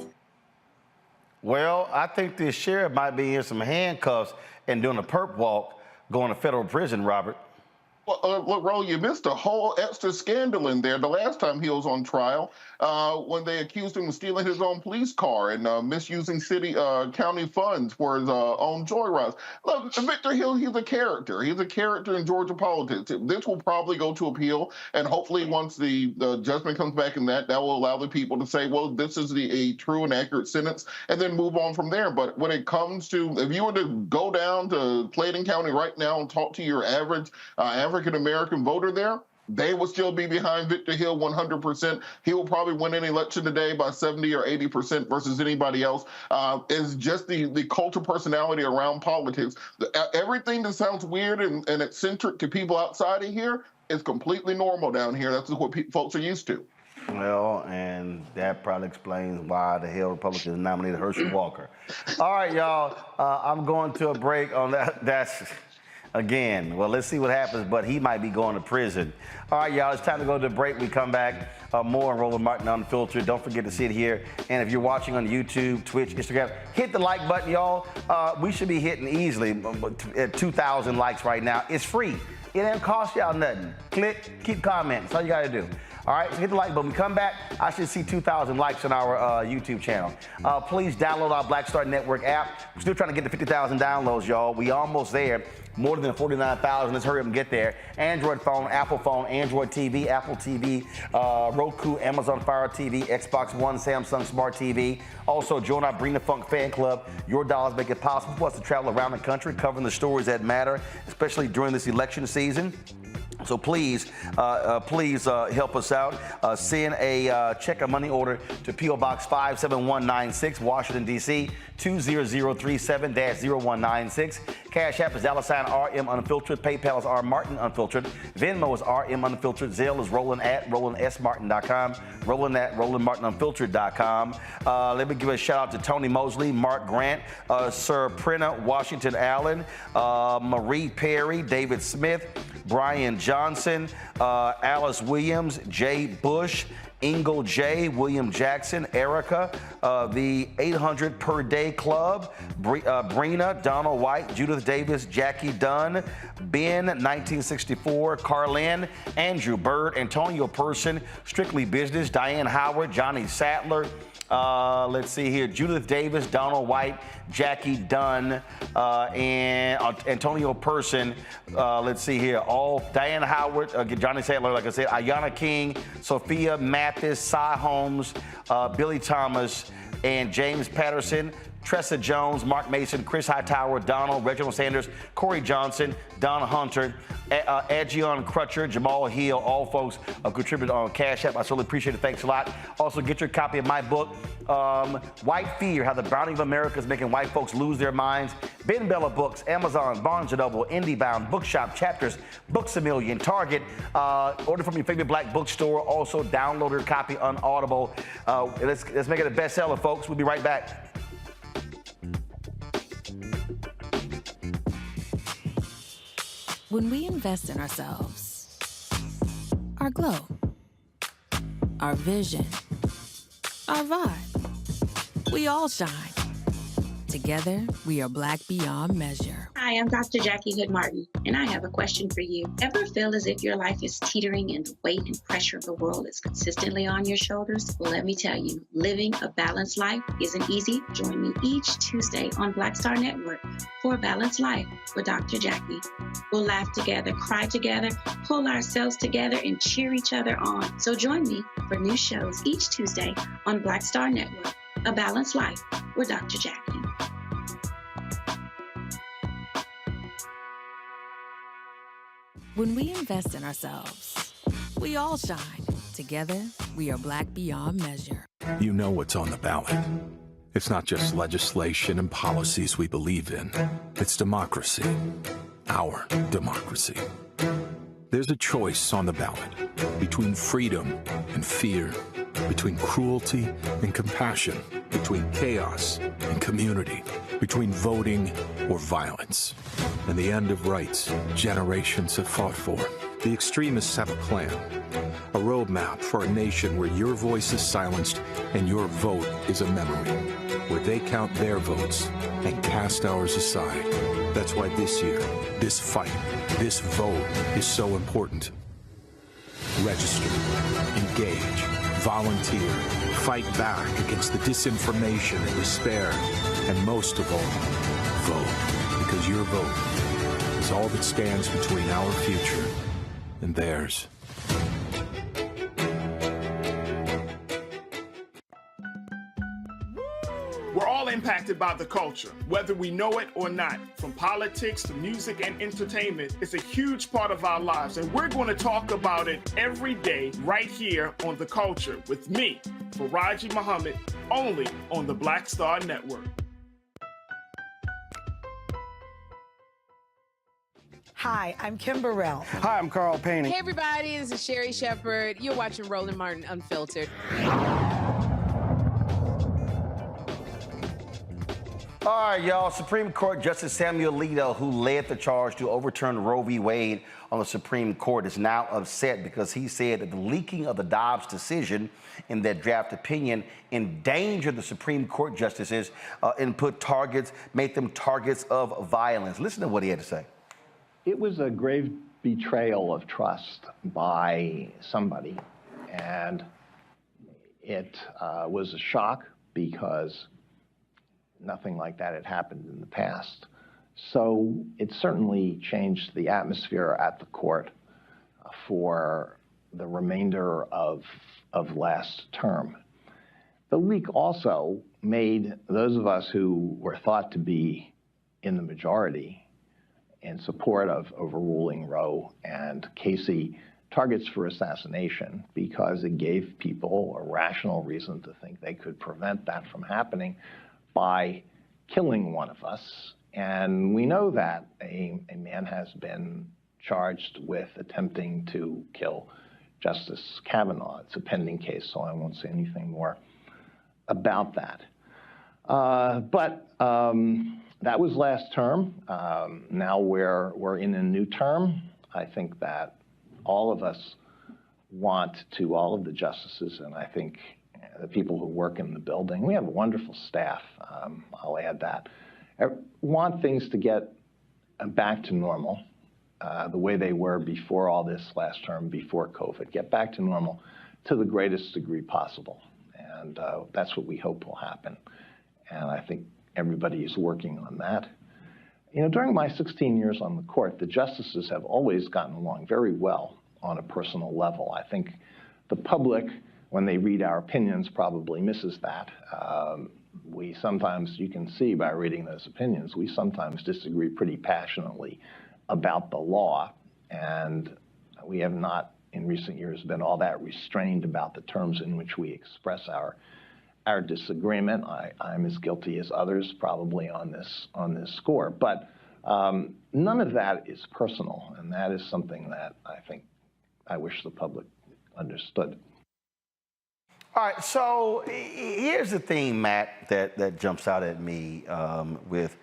Well, I think this sheriff might be in some handcuffs and doing a perp walk going to federal prison, Robert. Well, look, Ro, you missed a whole extra scandal in there the last time he was on trial. when they accused him of stealing his own police car and misusing county funds for his own joyrides. Look, Victor Hill, he's a character. He's a character in Georgia politics. This will probably go to appeal, and hopefully once the judgment comes back in that will allow the people to say, well, this is a true and accurate sentence, and then move on from there. But when it comes to, if you were to go down to Clayton County right now and talk to your average African-American voter there, they will still be behind Victor Hill 100%. He will probably win an election today by 70 or 80% versus anybody else. It's just the cult of personality around politics. Everything that sounds weird and eccentric to people outside of here is completely normal down here. That's what folks are used to. Well, and that probably explains why the hell Republicans nominated Herschel Walker. All right, y'all, I'm going to a break on that. That's... Again, well, let's see what happens, but he might be going to prison. All right, y'all, it's time to go to the break. We come back, more on Roland Martin Unfiltered. Don't forget to sit here. And if you're watching on YouTube, Twitch, Instagram, hit the like button, y'all. We should be hitting easily at 2,000 likes right now. It's free. It ain't cost y'all nothing. Click, keep commenting. That's all you got to do. All right, so hit the like button. We come back, I should see 2,000 likes on our YouTube channel. Please download our Black Star Network app. We're still trying to get to 50,000 downloads, y'all. We almost there. More than 49,000. Let's hurry up and get there. Android phone, Apple phone, Android TV, Apple TV, Roku, Amazon Fire TV, Xbox One, Samsung Smart TV. Also, join our Bring the Funk fan club. Your dollars make it possible for us to travel around the country, covering the stories that matter, especially during this election season. So please help us out. Send a check or money order to P.O. Box 57196, Washington, D.C., 20037-0196. Cash App is $RM Unfiltered. PayPal is R Martin Unfiltered. Venmo is RM Unfiltered. Zelle is Roland at RolandSMartin.com. Roland at RolandMartinUnfiltered.com. Let me give a shout out to Tony Mosley, Mark Grant, Sir Prina Washington Allen, Marie Perry, David Smith, Brian Johnson, Alice Williams, Jay Bush, Ingle J, William Jackson, Erica, the 800 Per Day Club, Brina, Donald White, Judith Davis, Jackie Dunn, Ben, 1964, Carlin, Andrew Bird, Antonio Person, Strictly Business, Diane Howard, Johnny Sattler, let's see here, Judith Davis, Donald White, Jackie Dunn, and Antonio Person. Let's see here, all Diane Howard, Johnny Sattler, like I said, Ayana King, Sophia Mathis, Cy Holmes, Billy Thomas, and James Patterson, Tressa Jones, Mark Mason, Chris Hightower, Donald, Reginald Sanders, Corey Johnson, Don Hunter, Adjion Crutcher, Jamal Hill, all folks contributed on Cash App. I certainly appreciate it. Thanks a lot. Also, get your copy of my book, White Fear, How the Browning of America is Making White Folks Lose Their Minds. Ben Bella Books, Amazon, Barnes & Noble, IndieBound, Bookshop, Chapters, Books A Million, Target. Order from your favorite black bookstore. Also, download your copy on Audible. Let's make it a bestseller, folks. We'll be right back. When we invest in ourselves, our glow, our vision, our vibe, we all shine. Together, we are black beyond measure. Hi, I'm Dr. Jackie Hood Martin, and I have a question for you. Ever feel as if your life is teetering and the weight and pressure of the world is consistently on your shoulders? Well, let me tell you, living a balanced life isn't easy. Join me each Tuesday on Black Star Network for A Balanced Life with Dr. Jackie. We'll laugh together, cry together, pull ourselves together, and cheer each other on. So join me for new shows each Tuesday on Black Star Network, A Balanced Life with Dr. Jackie. When we invest in ourselves, we all shine. Together, we are black beyond measure. You know what's on the ballot. It's not just legislation and policies we believe in. It's democracy. Our democracy. There's a choice on the ballot between freedom and fear, between cruelty and compassion, between chaos and community, between voting or violence, and the end of rights generations have fought for. The extremists have a plan, a roadmap for a nation where your voice is silenced and your vote is a memory, where they count their votes and cast ours aside. That's why this year, this fight, this vote is so important. Register, engage, volunteer, fight back against the disinformation and despair, and most of all, vote, because your vote is all that stands between our future and theirs. We're all impacted by the culture, whether we know it or not. From politics to music and entertainment, it's a huge part of our lives, and we're going to talk about it every day right here on The Culture with me, Faraji Muhammad, only on the Black Star Network. Hi, I'm Kim Burrell. Hi, I'm Carl Payne. Hey, everybody, this is Sherry Shepherd. You're watching Roland Martin Unfiltered. All right, y'all. Supreme Court Justice Samuel Alito, who led the charge to overturn Roe v. Wade on the Supreme Court, is now upset because he said that the leaking of the Dobbs decision in that draft opinion endangered the Supreme Court justices and made them targets of violence. Listen to what he had to say. It was a grave betrayal of trust by somebody, and it was a shock because nothing like that had happened in the past. So it certainly changed the atmosphere at the court for the remainder of last term. The leak also made those of us who were thought to be in the majority in support of overruling Roe and Casey targets for assassination, because it gave people a rational reason to think they could prevent that from happening by killing one of us. And we know that a man has been charged with attempting to kill Justice Kavanaugh. It's a pending case, so I won't say anything more about that. But that was last term. Now we're in a new term. I think that all of us want to, all of the justices, and I think the people who work in the building, we have a wonderful staff, I'll add that, want things to get back to normal, the way they were before all this last term, before COVID, get back to normal to the greatest degree possible. And that's what we hope will happen. And I think everybody is working on that. You know, during my 16 years on the court, the justices have always gotten along very well on a personal level. I think the public, when they read our opinions, probably misses that. We sometimes, you can see by reading those opinions, we sometimes disagree pretty passionately about the law, and we have not in recent years been all that restrained about the terms in which we express our disagreement. I'm as guilty as others probably on this score, but none of that is personal, and that is something that I think I wish the public understood. All right, so here's the thing, Matt, that jumps out at me with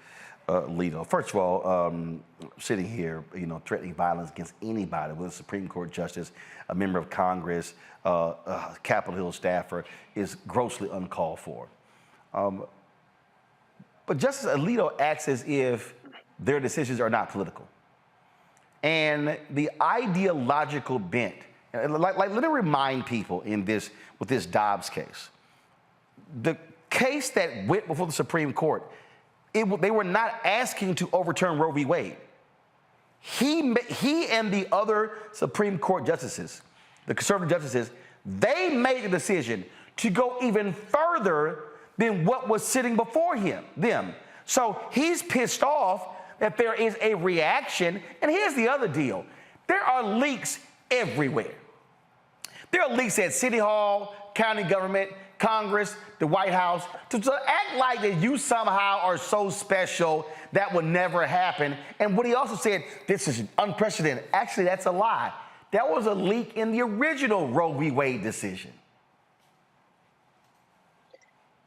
Alito. First of all, sitting here, you know, threatening violence against anybody, whether a Supreme Court justice, a member of Congress, Capitol Hill staffer, is grossly uncalled for. But Justice Alito acts as if their decisions are not political. And the ideological bent, like let me remind people with this Dobbs case, the case that went before the Supreme Court, they were not asking to overturn Roe v. Wade. He and the other Supreme Court justices, the conservative justices, they made the decision to go even further than what was sitting before them. So he's pissed off that there is a reaction. And here's the other deal. There are leaks everywhere. There are leaks at City Hall, county government, Congress, the White House. To act like that you somehow are so special, that would never happen. And what he also said, this is unprecedented. Actually, that's a lie. That was a leak in the original Roe v. Wade decision.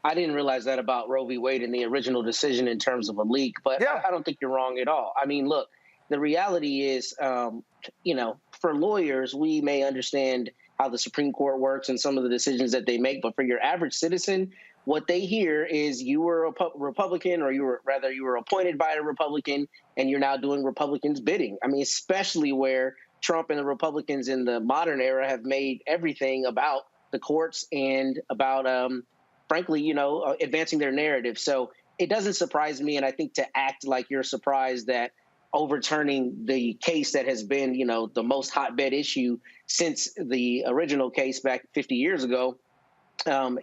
I didn't realize that about Roe v. Wade in the original decision in terms of a leak, but yeah. I don't think you're wrong at all. I mean, look, the reality is, for lawyers, we may understand how the Supreme Court works and some of the decisions that they make, but for your average citizen, what they hear is you were a Republican, or you were appointed by a Republican, and you're now doing Republicans' bidding. I mean, especially where Trump and the Republicans in the modern era have made everything about the courts and about, frankly, you know, advancing their narrative. So it doesn't surprise me. And I think to act like you're surprised that overturning the case that has been, you know, the most hotbed issue since the original case back 50 years ago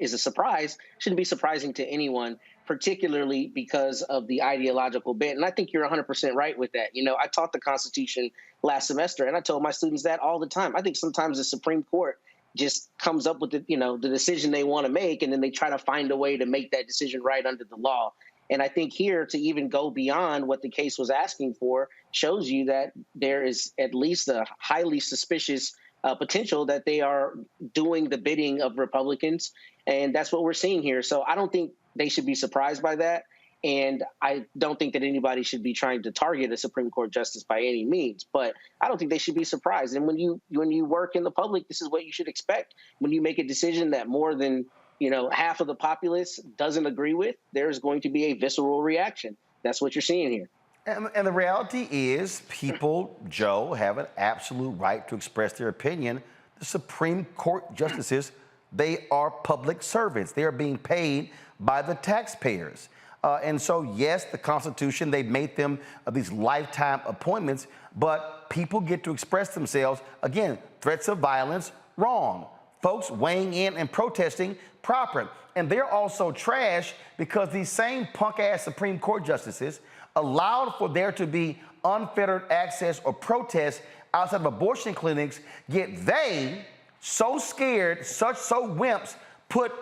is a surprise, shouldn't be surprising to anyone, particularly because of the ideological bent. And I think you're 100% right with that. You know, I taught the Constitution last semester, and I told my students that all the time. I think sometimes the Supreme Court just comes up with the, you know, the decision they want to make, and then they try to find a way to make that decision right under the law. And I think here to even go beyond what the case was asking for shows you that there is at least a highly suspicious potential that they are doing the bidding of Republicans. And that's what we're seeing here. So I don't think they should be surprised by that. And I don't think that anybody should be trying to target a Supreme Court justice by any means. But I don't think they should be surprised. And when you work in the public, this is what you should expect. When you make a decision that more than, you know, half of the populace doesn't agree with, there's going to be a visceral reaction. That's what you're seeing here. And the reality is people, Joe, have an absolute right to express their opinion. The Supreme Court justices, they are public servants. They are being paid by the taxpayers. And so, yes, the Constitution, they've made them these lifetime appointments, but people get to express themselves. Again, threats of violence, wrong. Folks weighing in and protesting, proper. And they're also trash because these same punk-ass Supreme Court justices allowed for there to be unfettered access or protest outside of abortion clinics, yet they, so scared, so wimps, put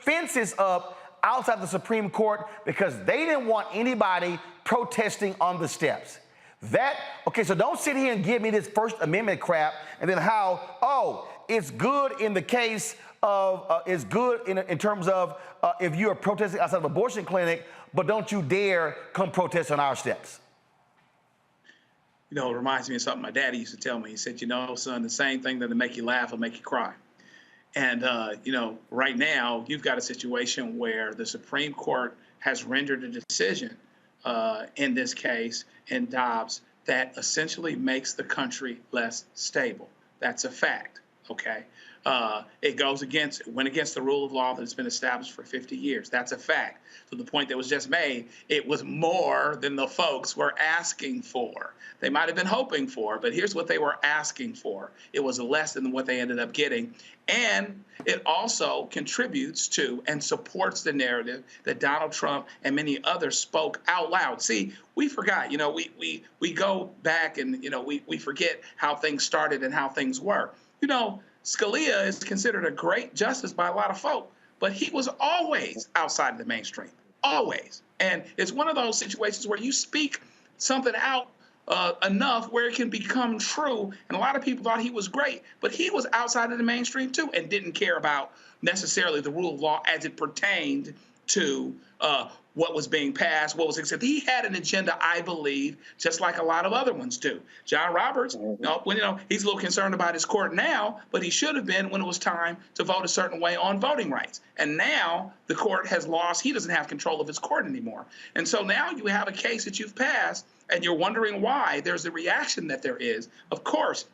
fences up outside the Supreme Court because they didn't want anybody protesting on the steps. Okay, so don't sit here and give me this First Amendment crap and then how, oh, it's good in the case of, it's good in terms of if you are protesting outside of an abortion clinic, but don't you dare come protest on our steps. You know, it reminds me of something my daddy used to tell me. He said, you know, son, the same thing that'll make you laugh will make you cry. And, you know, right now, you've got a situation where the Supreme Court has rendered a decision in this case, in Dobbs, that essentially makes the country less stable. That's a fact, okay? It went against the rule of law that's been established for 50 years. That's a fact. To the point that was just made, it was more than the folks were asking for. They might have been hoping for, but here's what they were asking for. It was less than what they ended up getting. And it also contributes to and supports the narrative that Donald Trump and many others spoke out loud. See, we forgot, you know, we go back and, you know, we forget how things started and how things were. You know, Scalia is considered a great justice by a lot of folk, but he was always outside of the mainstream, always. And it's one of those situations where you speak something out enough where it can become true. And a lot of people thought he was great, but he was outside of the mainstream too and didn't care about necessarily the rule of law as it pertained to what was being passed, what was accepted. He had an agenda, I believe, just like a lot of other ones do. John Roberts, he's a little concerned about his court now, but he should have been when it was time to vote a certain way on voting rights. And now the court has lost. He doesn't have control of his court anymore. And so now you have a case that you've passed, and you're wondering why there's the reaction that there is. Of course,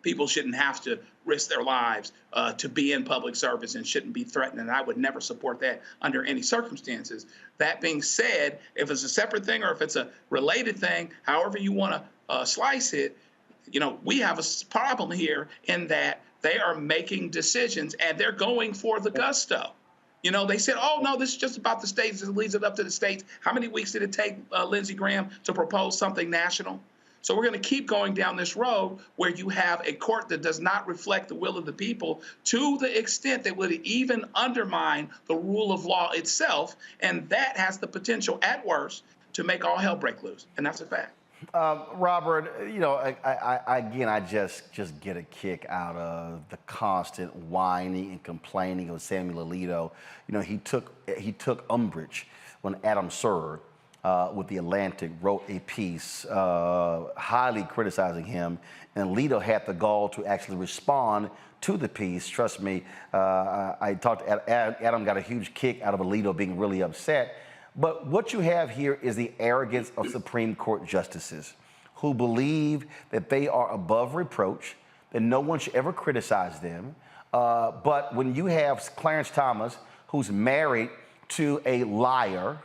people shouldn't have to risk their lives to be in public service and shouldn't be threatened. And I would never support that under any circumstances. That being said, if it's a separate thing or if it's a related thing, however you want to slice it, you know, we have a problem here in that they are making decisions and they're going for the gusto. You know, they said, oh, no, this is just about the states. It leaves it up to the states. How many weeks did it take Lindsey Graham to propose something national? So we're going to keep going down this road where you have a court that does not reflect the will of the people to the extent that would even undermine the rule of law itself. And that has the potential, at worst, to make all hell break loose. And that's a fact. Robert, you know, I just get a kick out of the constant whining and complaining of Samuel Alito. You know, he took umbrage when Adam Serr with The Atlantic wrote a piece highly criticizing him, and Alito had the gall to actually respond to the piece. Trust me, I talked to Adam, got a huge kick out of Alito being really upset. But what you have here is the arrogance of Supreme Court justices who believe that they are above reproach, that no one should ever criticize them, But when you have Clarence Thomas, who's married to a liar,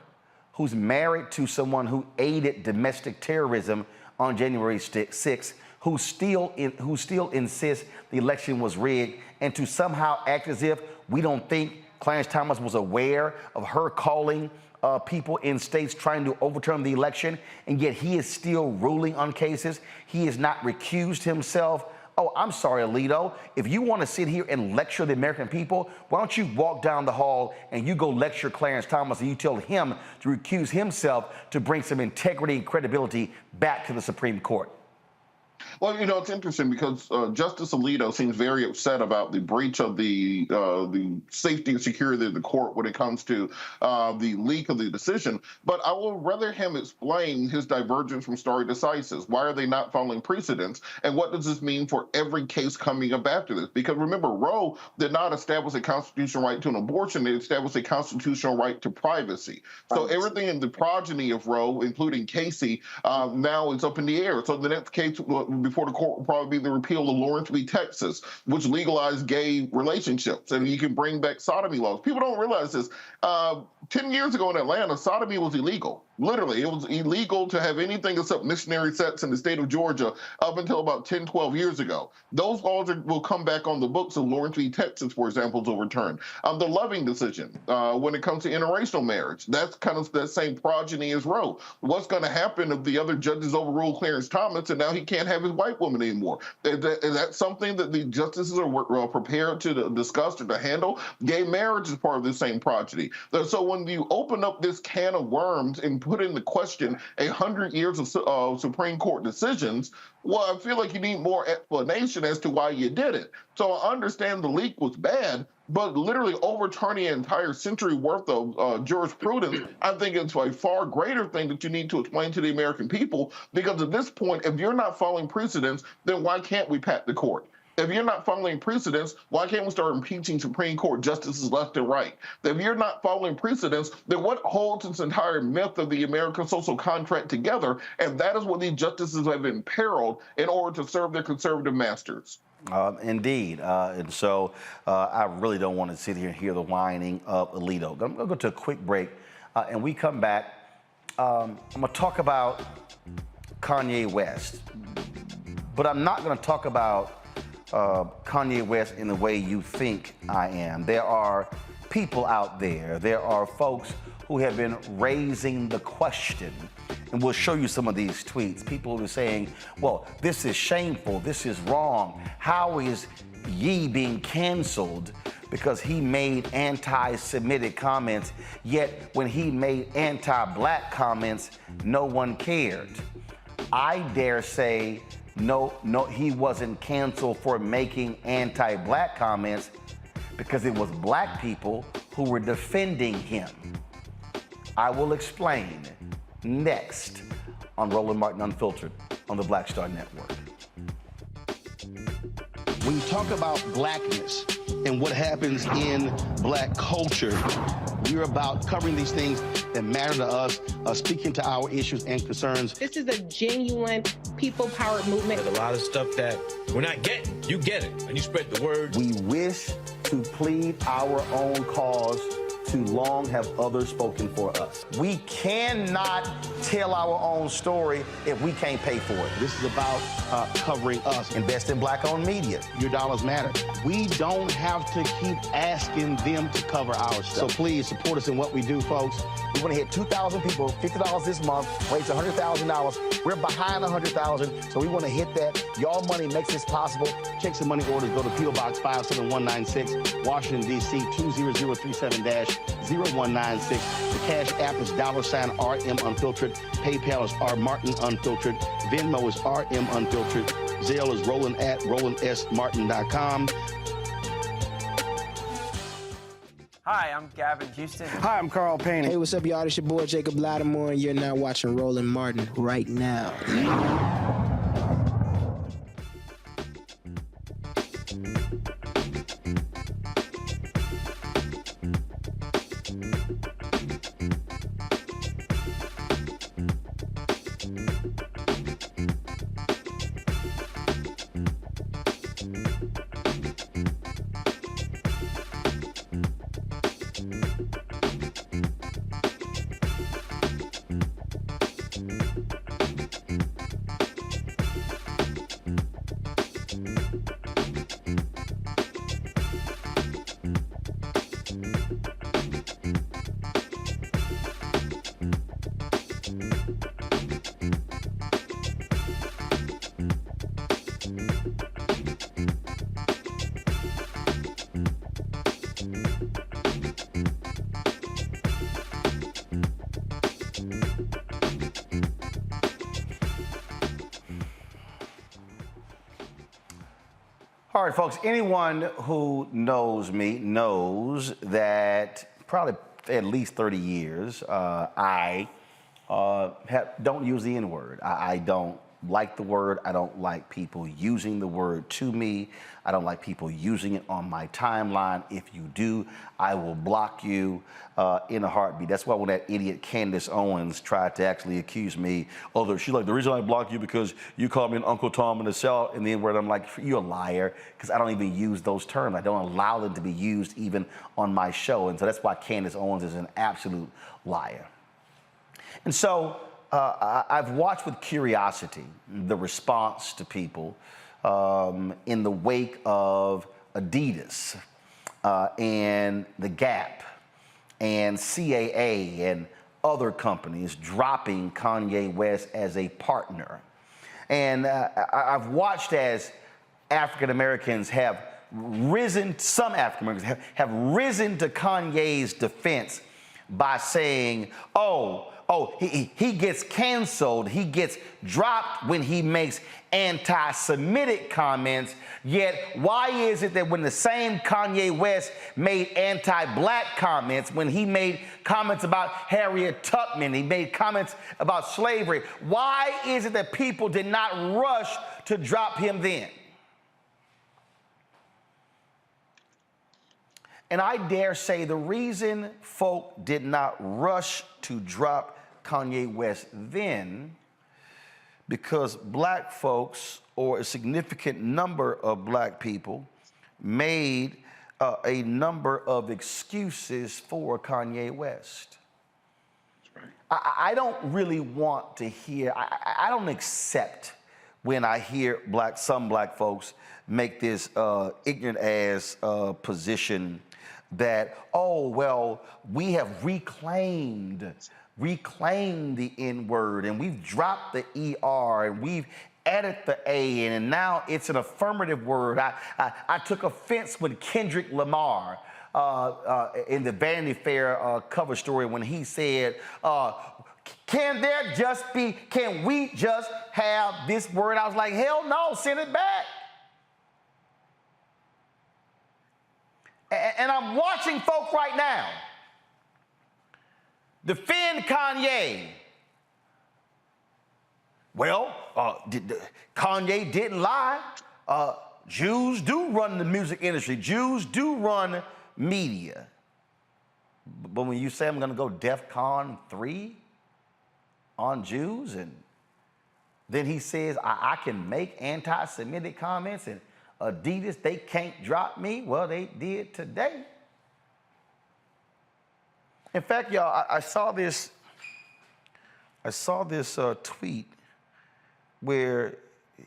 who's married to someone who aided domestic terrorism on January 6th, who still insists the election was rigged, and to somehow act as if we don't think Clarence Thomas was aware of her calling people in states trying to overturn the election, and yet he is still ruling on cases. He has not recused himself. Oh, I'm sorry, Alito. If you want to sit here and lecture the American people, why don't you walk down the hall and you go lecture Clarence Thomas and you tell him to recuse himself to bring some integrity and credibility back to the Supreme Court? Well, you know, it's interesting because Justice Alito seems very upset about the breach of the safety and security of the court when it comes to the leak of the decision. But I will rather him explain his divergence from stare decisis. Why are they not following precedents? And what does this mean for every case coming up after this? Because remember, Roe did not establish a constitutional right to an abortion. It established a constitutional right to privacy. So everything in the progeny of Roe, including Casey, now is up in the air. So the next case before the court will probably be the repeal of Lawrence v. Texas, which legalized gay relationships, and you can bring back sodomy laws. People don't realize this. 10 years ago in Atlanta, sodomy was illegal. Literally, it was illegal to have anything except missionary sex in the state of Georgia up until about 10, 12 years ago. Those laws will come back on the books of Lawrence v. Texas, for example, is overturned. The Loving decision, when it comes to interracial marriage, that's kind of that same progeny as Roe. What's going to happen if the other judges overrule Clarence Thomas and now he can't have his white woman anymore? Is that something that the justices are prepared to discuss or to handle? Gay marriage is part of the same progeny. So when you open up this can of worms and put in the question 100 years of Supreme Court decisions, well, I feel like you need more explanation as to why you did it. So I understand the leak was bad, but literally overturning an entire century worth of jurisprudence, I think it's a far greater thing that you need to explain to the American people, because at this point, if you're not following precedents, then why can't we pat the court? If you're not following precedents, why can't we start impeaching Supreme Court justices left and right? If you're not following precedents, then what holds this entire myth of the American social contract together? And that is what these justices have imperiled in order to serve their conservative masters. Indeed. And so I really don't want to sit here and hear the whining of Alito. I'm going to go to a quick break, and we come back. I'm going to talk about Kanye West, but I'm not going to talk about Kanye West in the way you think I am. There are people out there, there are folks who have been raising the question, and we'll show you some of these tweets. People who are saying, well, this is shameful, this is wrong. How is Ye being canceled because he made anti-Semitic comments, yet when he made anti-Black comments, no one cared? I dare say, no, he wasn't canceled for making anti-Black comments because it was Black people who were defending him. I will explain next on Roland Martin Unfiltered on the Black Star Network. When you talk about blackness and what happens in Black culture, we're about covering these things that matter to us, speaking to our issues and concerns. This is a genuine people-powered movement. There's a lot of stuff that we're not getting. You get it, and you spread the word. We wish to plead our own cause. Too long have others spoken for us. We cannot tell our own story if we can't pay for it. This is about covering us. Invest in Black-owned media. Your dollars matter. We don't have to keep asking them to cover our stuff. So please support us in what we do, folks. We want to hit 2,000 people, $50 this month, raise $100,000. We're behind $100,000, so we want to hit that. Y'all money makes this possible. Check some money orders. Go to P.O. Box 57196, Washington, D.C. 20037-0196. The Cash App is $RM Unfiltered. PayPal is R Martin Unfiltered. Venmo is RM Unfiltered. Zelle is Roland at RolandSMartin.com. Hi, I'm Gavin Houston. Hi, I'm Carl Payne. Hey, what's up, y'all? It's your boy Jacob Lattimore, and you're now watching Roland Martin right now. All right, folks, anyone who knows me knows that probably at least 30 years, I don't use the N-word. I don't like the word. I don't like people using the word to me. I don't like people using it on my timeline. If you do, I will block you in a heartbeat. That's why when that idiot Candace Owens tried to actually accuse me, she's like, the reason I block you because you called me an Uncle Tom in the South and the N-word, I'm like, you're a liar, because I don't even use those terms. I don't allow them to be used even on my show. And so that's why Candace Owens is an absolute liar. And so I've watched with curiosity the response to people in the wake of Adidas and the Gap and CAA and other companies dropping Kanye West as a partner. And I've watched as African Americans have risen, some African Americans have risen to Kanye's defense by saying, he gets canceled, he gets dropped when he makes anti-Semitic comments, yet why is it that when the same Kanye West made anti-black comments, when he made comments about Harriet Tubman, he made comments about slavery, why is it that people did not rush to drop him then? And I dare say the reason folk did not rush to drop Kanye West then, because black folks, or a significant number of black people, made a number of excuses for Kanye West. That's right. I don't really want to hear, I don't accept when I hear some black folks make this ignorant ass position that, we have reclaimed the N-word and we've dropped the ER and we've added the A and now it's an affirmative word. I took offense with Kendrick Lamar in the Vanity Fair cover story when he said, can we just have this word? I was like, hell no, send it back. And I'm watching folk right now defend Kanye. Well, Kanye didn't lie. Jews do run the music industry. Jews do run media. But when you say I'm going to go DEFCON 3 on Jews, and then he says I can make anti-Semitic comments and Adidas, they can't drop me. Well, they did today. In fact, y'all, I saw this tweet where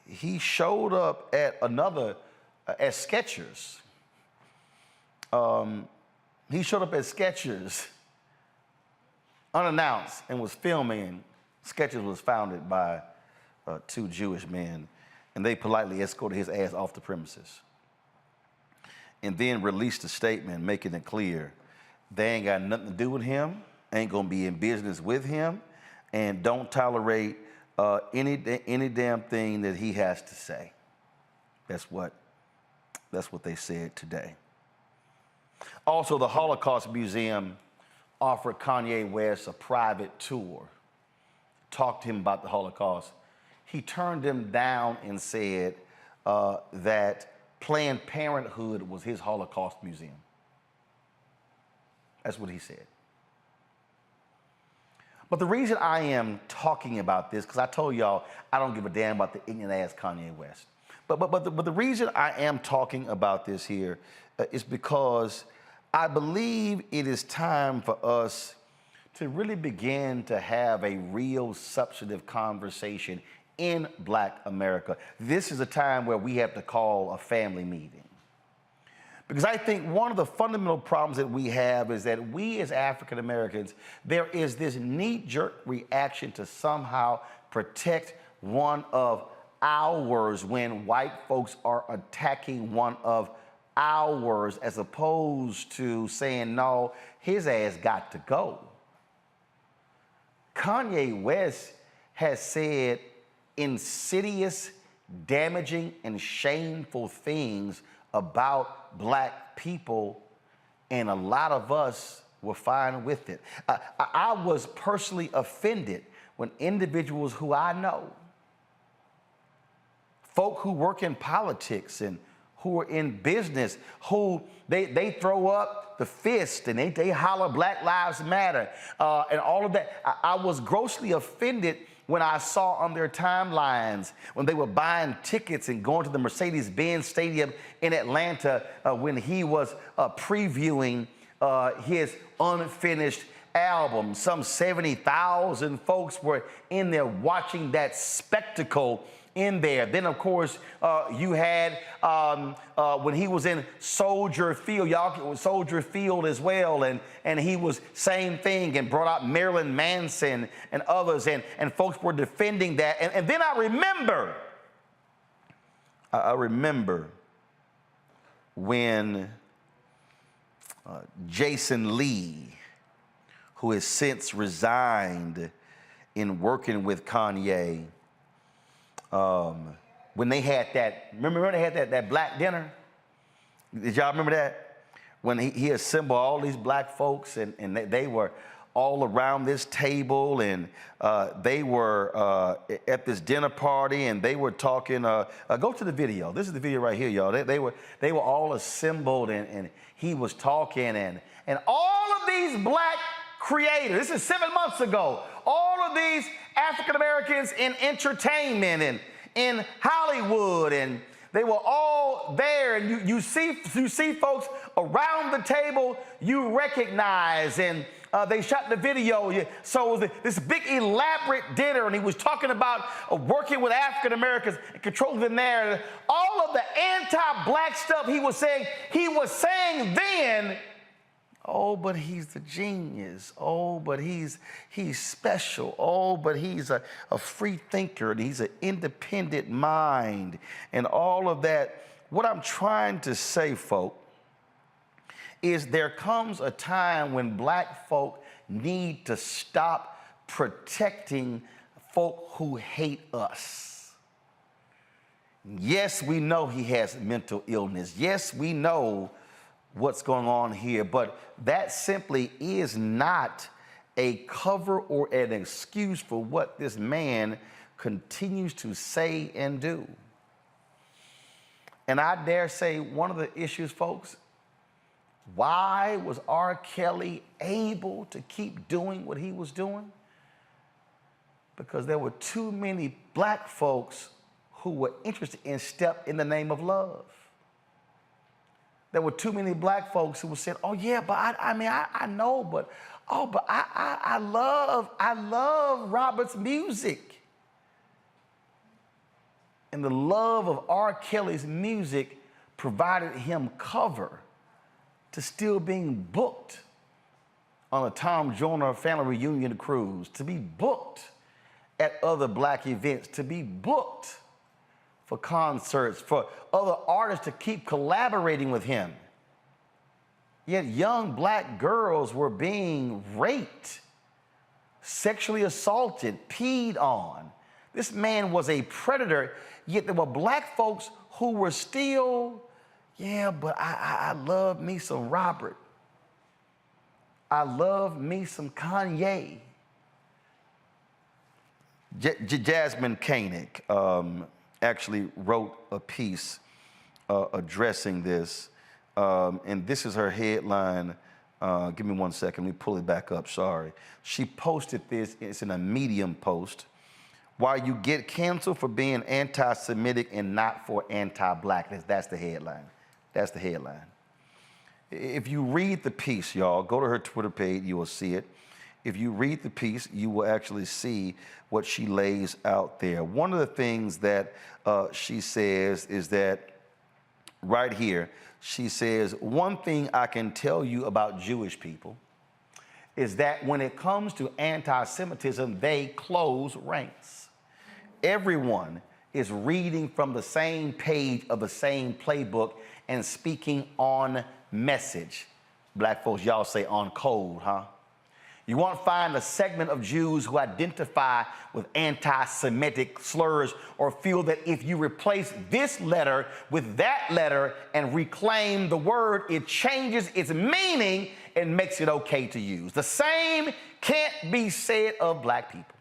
he showed up at at Skechers. He showed up at Skechers unannounced and was filming. Skechers was founded by two Jewish men, and they politely escorted his ass off the premises and then released a statement making it clear they ain't got nothing to do with him, ain't gonna be in business with him, and don't tolerate any damn thing that he has to say. That's what they said today. Also, the Holocaust Museum offered Kanye West a private tour, talked to him about the Holocaust. He turned them down and said that Planned Parenthood was his Holocaust museum. That's what he said. But the reason I am talking about this, because I told y'all I don't give a damn about the ignorant ass Kanye West. But the reason I am talking about this here is because I believe it is time for us to really begin to have a real substantive conversation in Black America. This is a time where we have to call a family meeting. Because I think one of the fundamental problems that we have is that we as African Americans, there is this knee-jerk reaction to somehow protect one of ours when white folks are attacking one of ours, as opposed to saying, no, his ass got to go. Kanye West has said insidious, damaging and shameful things about black people, and a lot of us were fine with it. I was personally offended when individuals who I know, folk who work in politics and who are in business, who they throw up the fist and they holler Black Lives Matter and all of that. I was grossly offended when I saw on their timelines when they were buying tickets and going to the Mercedes-Benz Stadium in Atlanta when he was previewing his unfinished album. Some 70,000 folks were in there watching that spectacle in there. Then, of course, you had when he was in Soldier Field, y'all was Soldier Field as well, and he was same thing and brought out Marilyn Manson and others, and folks were defending that. And then I remember when Jason Lee, who has since resigned in working with Kanye, when they had that, remember they had that black dinner? Did y'all remember that? When he assembled all these black folks and they were all around this table, and they were at this dinner party, and they were talking, go to the video. This is the video right here, y'all. They were all assembled, and he was talking, and all of these black creators, this is 7 months ago, all of these African Americans in entertainment and in Hollywood, and they were all there, and you see folks around the table you recognize, and they shot the video. So this big elaborate dinner, and he was talking about working with African Americans and controlling the narrative. All of the anti-black stuff he was saying then. Oh, but he's the genius. Oh, but he's special. Oh, but he's a free thinker, and he's an independent mind, and all of that. What I'm trying to say, folk, is there comes a time when black folk need to stop protecting folk who hate us. Yes, we know he has mental illness. Yes, we know what's going on here, but that simply is not a cover or an excuse for what this man continues to say and do. And I dare say one of the issues, folks, why was R. Kelly able to keep doing what he was doing? Because there were too many black folks who were interested in Step in the Name of Love. There were too many black folks who were saying, oh yeah, but I know, but I love Robert's music. And the love of R. Kelly's music provided him cover to still being booked on a Tom Joyner family reunion cruise, to be booked at other black events, to be booked for concerts, for other artists to keep collaborating with him. Yet young black girls were being raped, sexually assaulted, peed on. This man was a predator, yet there were black folks who were still, yeah, but I love me some Robert. I love me some Kanye. Jasmine Koenig actually wrote a piece addressing this, and this is her headline. Give me 1 second, let me pull it back up, sorry. She posted this, it's in a Medium post. Why you get canceled for being anti-Semitic and not for anti-blackness. That's the headline. That's the headline. If you read the piece, y'all, go to her Twitter page, you will see it. If you read the piece, you will actually see what she lays out there. One of the things that she says is that, right here, she says, one thing I can tell you about Jewish people is that when it comes to anti-Semitism, they close ranks. Everyone is reading from the same page of the same playbook and speaking on message. Black folks, y'all say on code, huh? You won't find a segment of Jews who identify with anti-Semitic slurs or feel that if you replace this letter with that letter and reclaim the word, it changes its meaning and makes it okay to use. The same can't be said of black people.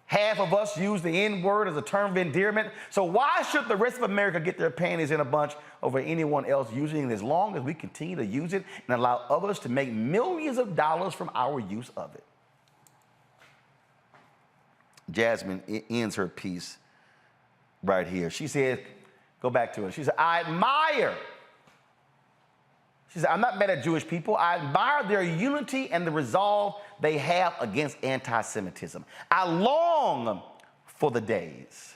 Half of us use the N-word as a term of endearment, so why should the rest of America get their panties in a bunch over anyone else using it as long as we continue to use it and allow others to make millions of dollars from our use of it? Jasmine ends her piece right here. She says, go back to it. She said, I admire. She said, I'm not mad at Jewish people. I admire their unity and the resolve they have against anti-Semitism. I long for the days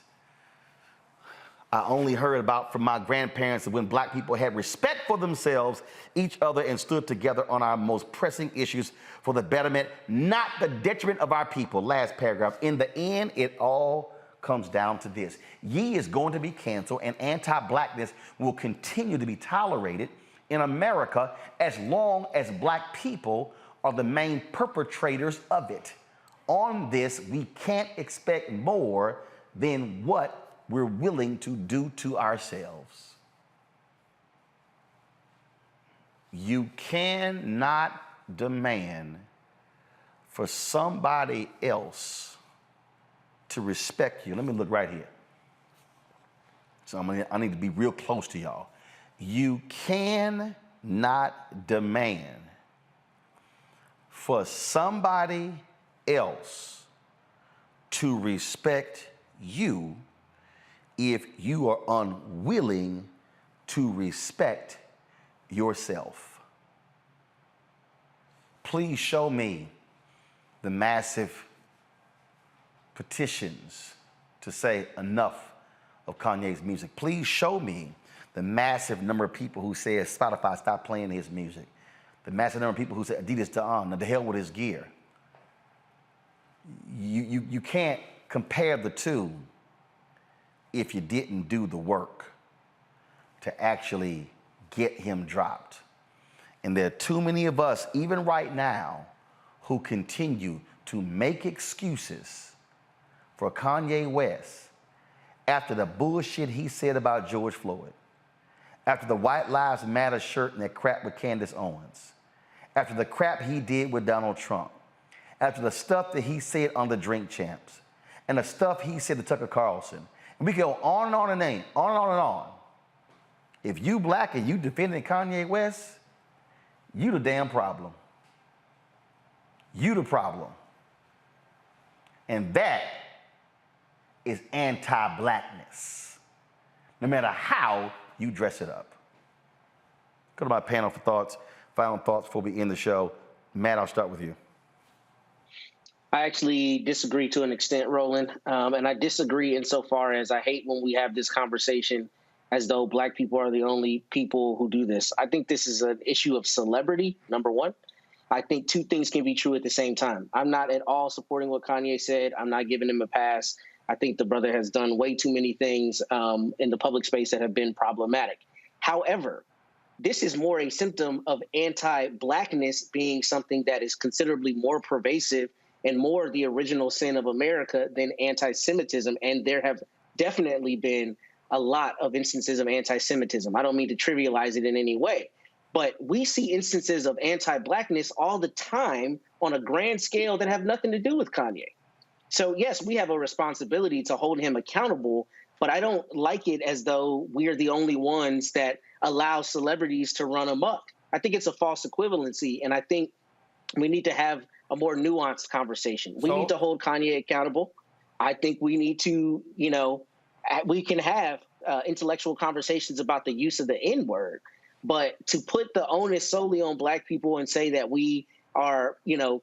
I only heard about from my grandparents when black people had respect for themselves, each other, and stood together on our most pressing issues for the betterment, not the detriment of our people. Last paragraph. In the end, it all comes down to this. Ye is going to be canceled, and anti-blackness will continue to be tolerated in America as long as black people are the main perpetrators of it. On this, we can't expect more than what we're willing to do to ourselves. You cannot demand for somebody else to respect you. Let me look right here. So I need to be real close to y'all. You cannot demand for somebody else to respect you if you are unwilling to respect yourself. Please show me the massive petitions to say enough of Kanye's music. Please show me the massive number of people who said Spotify stop playing his music. The massive number of people who said Adidas to on, the hell with his gear. You can't compare the two if you didn't do the work to actually get him dropped. And there are too many of us, even right now, who continue to make excuses for Kanye West after the bullshit he said about George Floyd, after the White Lives Matter shirt and that crap with Candace Owens, after the crap he did with Donald Trump, after the stuff that he said on the Drink Champs, and the stuff he said to Tucker Carlson. And we go on and on and on and on and on. If you black and you defending Kanye West, you the damn problem. You the problem. And that is anti-blackness, no matter how you dress it up. Go to my panel for thoughts, final thoughts before we end the show. Matt, I'll start with you. I actually disagree to an extent, Roland. And I disagree insofar as I hate when we have this conversation as though black people are the only people who do this. I think this is an issue of celebrity, number one. I think two things can be true at the same time. I'm not at all supporting what Kanye said. I'm not giving him a pass. I think the brother has done way too many things in the public space that have been problematic. However, this is more a symptom of anti-blackness being something that is considerably more pervasive and more the original sin of America than anti-Semitism. And there have definitely been a lot of instances of anti-Semitism. I don't mean to trivialize it in any way, but we see instances of anti-blackness all the time on a grand scale that have nothing to do with Kanye. So yes, we have a responsibility to hold him accountable, but I don't like it as though we're the only ones that allow celebrities to run amok. I think it's a false equivalency, and I think we need to have a more nuanced conversation. We need to hold Kanye accountable. I think we need to, we can have intellectual conversations about the use of the N-word, but to put the onus solely on black people and say that we are,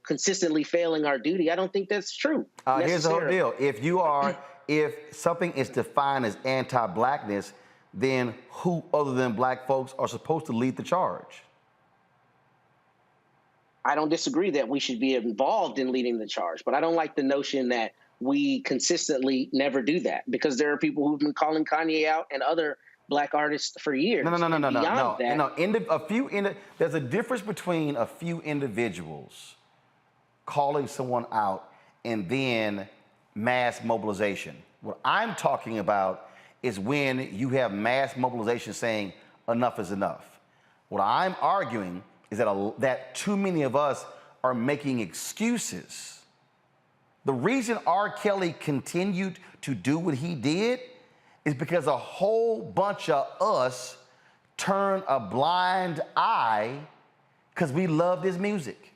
consistently failing our duty, I don't think that's true. Here's the whole deal. If something is defined as anti-blackness, then who other than black folks are supposed to lead the charge? I don't disagree that we should be involved in leading the charge, but I don't like the notion that we consistently never do that, because there are people who've been calling Kanye out and other black artists for years. No. There's a difference between a few individuals calling someone out and then mass mobilization. What I'm talking about is when you have mass mobilization saying enough is enough. What I'm arguing is that too many of us are making excuses. The reason R. Kelly continued to do what he did is because a whole bunch of us turned a blind eye because we loved his music.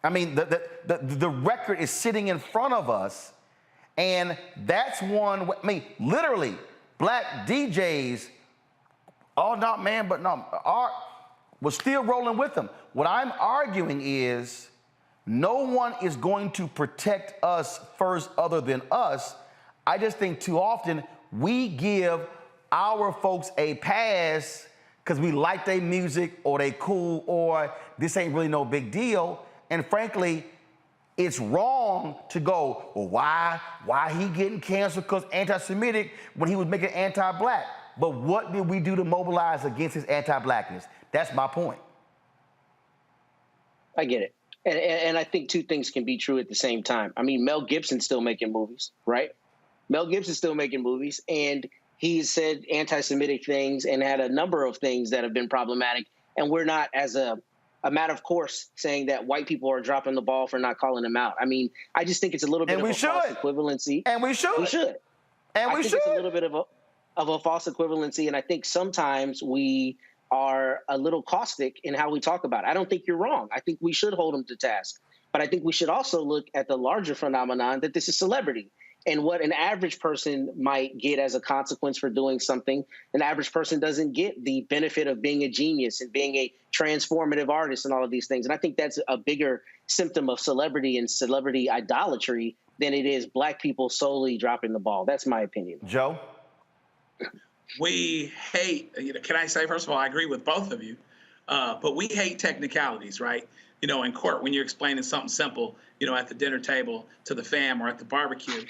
I mean, the record is sitting in front of us, and that's one, I mean, literally, black DJs, oh, not man, but no, was still rolling with them. What I'm arguing is no one is going to protect us first other than us. I just think too often we give our folks a pass because we like their music or they cool or this ain't really no big deal. And frankly, it's wrong to go, well, why he getting canceled because anti-Semitic when he was making anti-black? But what did we do to mobilize against his anti-blackness? That's my point. I get it. And I think two things can be true at the same time. I mean, Mel Gibson's still making movies, right? Mel Gibson's still making movies, and he's said anti-Semitic things and had a number of things that have been problematic. And we're not, as a matter of course, saying that white people are dropping the ball for not calling them out. I mean, I just think it's a little bit of a false equivalency. And we should. We should. And we should. It's a little bit of a false equivalency, and I think sometimes we are a little caustic in how we talk about it. I don't think you're wrong. I think we should hold them to task. But I think we should also look at the larger phenomenon that this is celebrity. And what an average person might get as a consequence for doing something, an average person doesn't get the benefit of being a genius and being a transformative artist and all of these things. And I think that's a bigger symptom of celebrity and celebrity idolatry than it is black people solely dropping the ball. That's my opinion. Joe? We hate, can I say, first of all, I agree with both of you, but we hate technicalities, right? In court, when you're explaining something simple, at the dinner table to the fam or at the barbecue,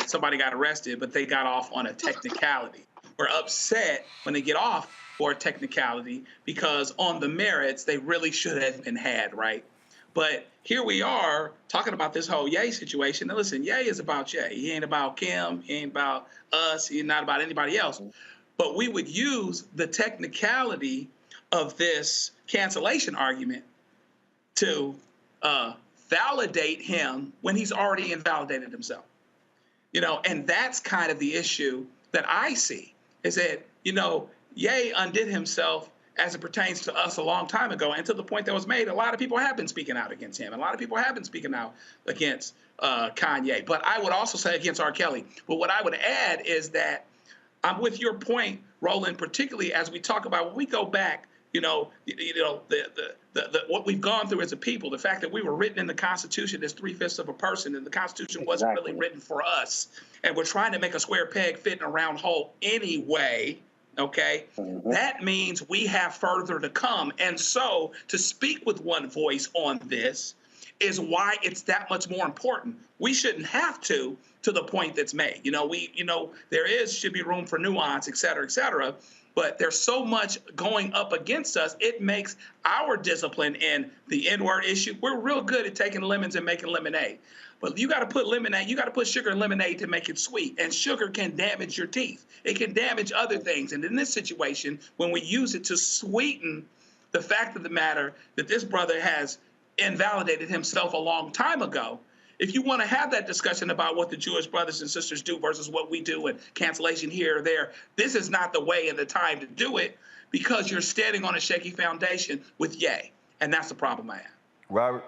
somebody got arrested, but they got off on a technicality. We're upset when they get off for a technicality because on the merits, they really should have been had, right? But here we are talking about this whole Ye situation. And listen, Ye is about Ye. He ain't about Kim. He ain't about us. He's not about anybody else. But we would use the technicality of this cancellation argument to validate him when he's already invalidated himself. And that's kind of the issue that I see is that, Ye undid himself as it pertains to us a long time ago. And to the point that was made, a lot of people have been speaking out against him. A lot of people have been speaking out against Kanye. But I would also say against R. Kelly. But what I would add is that I'm with your point, Roland, particularly as we talk about when we go back, what we've gone through as a people, the fact that we were written in the Constitution as 3/5 of a person, and the Constitution wasn't really written for us. And we're trying to make a square peg fit in a round hole anyway. Okay, that means we have further to come. And so to speak with one voice on this is why it's that much more important. We shouldn't have to the point that's made. There should be room for nuance, et cetera, but there's so much going up against us. It makes our discipline in the N-word issue. We're real good at taking lemons and making lemonade. But you got to put lemonade, you got to put sugar in lemonade to make it sweet. And sugar can damage your teeth. It can damage other things. And in this situation, when we use it to sweeten the fact of the matter that this brother has invalidated himself a long time ago, if you want to have that discussion about what the Jewish brothers and sisters do versus what we do and cancellation here or there, this is not the way and the time to do it because you're standing on a shaky foundation with Ye. And that's the problem I have. Robert?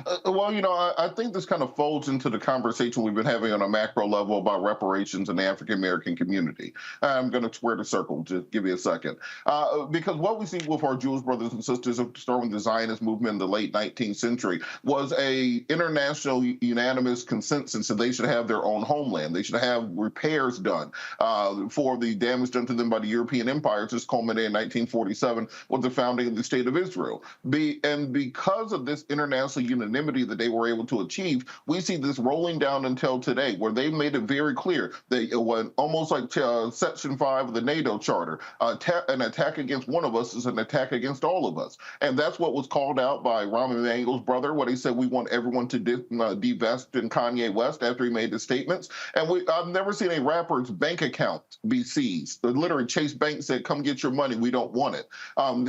I think this kind of folds into the conversation we've been having on a macro level about reparations in the African-American community. I'm going to square the circle. Just give me a second. Because what we see with our Jewish brothers and sisters, starting with the Zionist movement in the late 19th century, was a international unanimous consensus that they should have their own homeland. They should have repairs done for the damage done to them by the European empires, just culminated in 1947 with the founding of the State of Israel. And because of this international unanimity, unanimity that they were able to achieve, we see this rolling down until today, where they made it very clear that it was almost like Section 5 of the NATO Charter. An attack against one of us is an attack against all of us. And that's what was called out by Rahm Emanuel's brother, when he said we want everyone to divest in Kanye West after he made the statements. And I've never seen a rapper's bank account be seized. Literally, Chase Bank said, come get your money, we don't want it.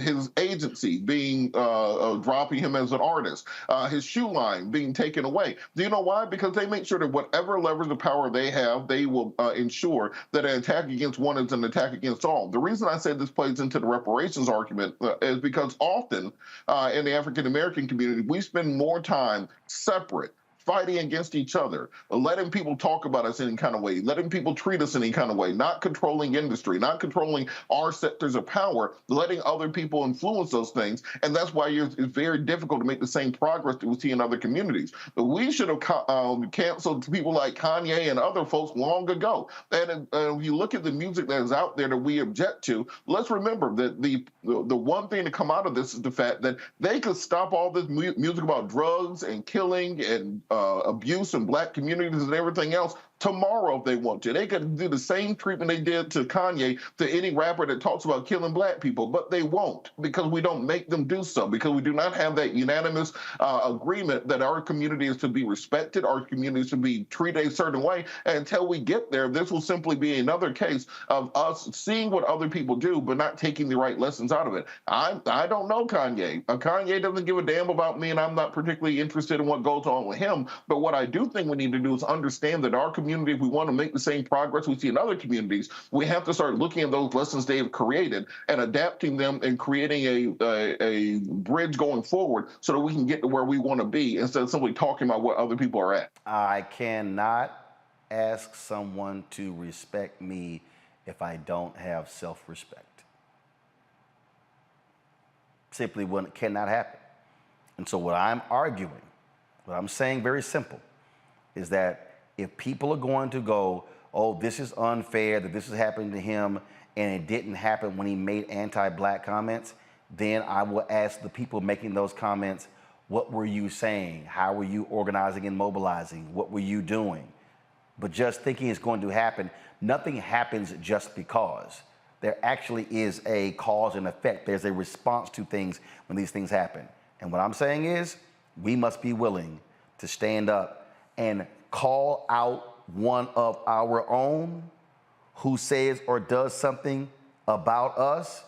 His agency being dropping him as an artist, his shoe line being taken away. Do you know why? Because they make sure that whatever levers of power they have, they will ensure that an attack against one is an attack against all. The reason I said this plays into the reparations argument is because often in the African-American community, we spend more time separate, fighting against each other, letting people talk about us in any kind of way, letting people treat us in any kind of way, not controlling industry, not controlling our sectors of power, letting other people influence those things. And that's why it's very difficult to make the same progress that we see in other communities. But we should have canceled people like Kanye and other folks long ago. And if you look at the music that is out there that we object to, let's remember that the one thing to come out of this is the fact that they could stop all this music about drugs and killing and abuse in black communities and everything else tomorrow if they want to. They could do the same treatment they did to Kanye to any rapper that talks about killing black people, but they won't, because we don't make them do so, because we do not have that unanimous agreement that our community is to be respected, our community is to be treated a certain way. And until we get there, this will simply be another case of us seeing what other people do, but not taking the right lessons out of it. I don't know Kanye. Kanye doesn't give a damn about me, and I'm not particularly interested in what goes on with him. But what I do think we need to do is understand that our community, if we want to make the same progress we see in other communities, we have to start looking at those lessons they have created and adapting them and creating a bridge going forward so that we can get to where we want to be instead of simply talking about what other people are at. I cannot ask someone to respect me if I don't have self-respect. Simply cannot happen. And so what I'm arguing, what I'm saying very simple, is that if people are going to go, oh, this is unfair, that this is happening to him, and it didn't happen when he made anti-black comments, then I will ask the people making those comments, what were you saying? How were you organizing and mobilizing? What were you doing? But just thinking it's going to happen, nothing happens just because. There actually is a cause and effect. There's a response to things when these things happen. And what I'm saying is, we must be willing to stand up and call out one of our own who says or does something about us,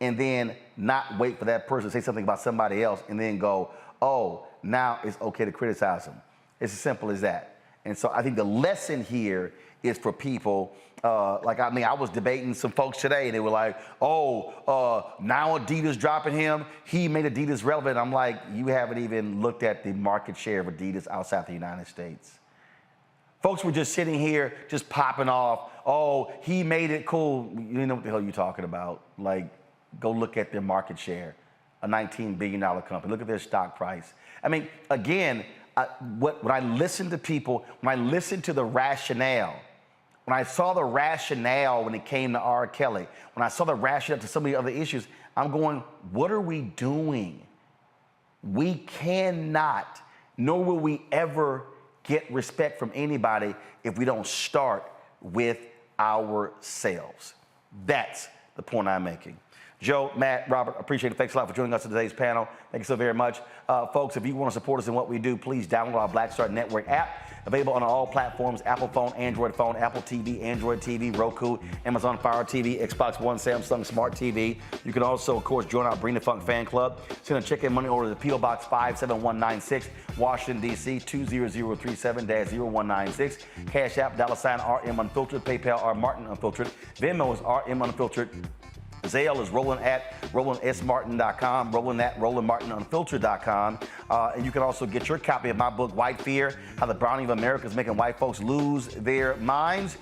and then not wait for that person to say something about somebody else and then go, oh, now it's okay to criticize them. It's as simple as that. And so I think the lesson here is for people, I was debating some folks today, and they were like, now Adidas dropping him, he made Adidas relevant. I'm like, you haven't even looked at the market share of Adidas outside the United States. Folks were just sitting here, just popping off, oh, he made it cool. You know what the hell you're talking about. Like, go look at their market share, a $19 billion company. Look at their stock price. I mean, again, when I listen to people, when I listen to the rationale, when I saw the rationale when it came to R. Kelly, when I saw the rationale to some of the other issues, I'm going, what are we doing? We cannot, nor will we ever get respect from anybody if we don't start with ourselves. That's the point I'm making. Joe, Matt, Robert, appreciate it. Thanks a lot for joining us on today's panel. Thank you so very much. Folks, if you want to support us in what we do, please download our Black Star Network app. Available on all platforms: Apple phone, Android phone, Apple TV, Android TV, Roku, Amazon Fire TV, Xbox One, Samsung Smart TV. You can also, of course, join our Bring the Funk fan club. Send a check-in money order to P.O. Box 57196, Washington, D.C. 20037-0196. Cash App, $RM Unfiltered. PayPal, R Martin Unfiltered. Venmo is RM Unfiltered. Zale is Roland at RolandSMartin.com, Roland at RolandMartinUnfiltered.com. And you can also get your copy of my book, White Fear, How the Browning of America is Making White Folks Lose Their Minds.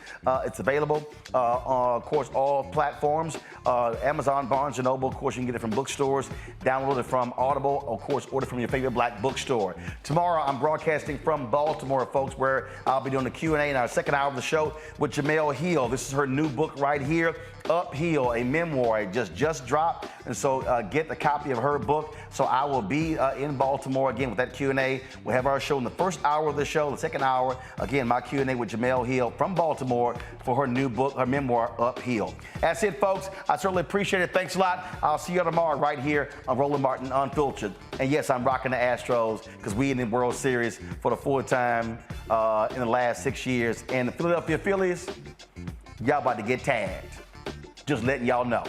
It's available on, of course, all platforms. Amazon, Barnes & Noble, of course, you can get it from bookstores. Download it from Audible, of course, order from your favorite black bookstore. Tomorrow, I'm broadcasting from Baltimore, folks, where I'll be doing the Q&A in our second hour of the show with Jamel Hill. This is her new book right here, Uphill, a memoir memoir. It just dropped, and so get a copy of her book. So I will be in Baltimore again with that Q&A. We'll have our show in the first hour of the show. The second hour, again, my Q&A with Jamel Hill from Baltimore for her new book, her memoir, Uphill. That's it, folks. I certainly appreciate it. Thanks a lot. I'll see you tomorrow right here on Roland Martin Unfiltered. And yes, I'm rocking the Astros because we in the World Series for the fourth time in the last 6 years. And the Philadelphia Phillies, y'all about to get tagged. Just letting y'all know.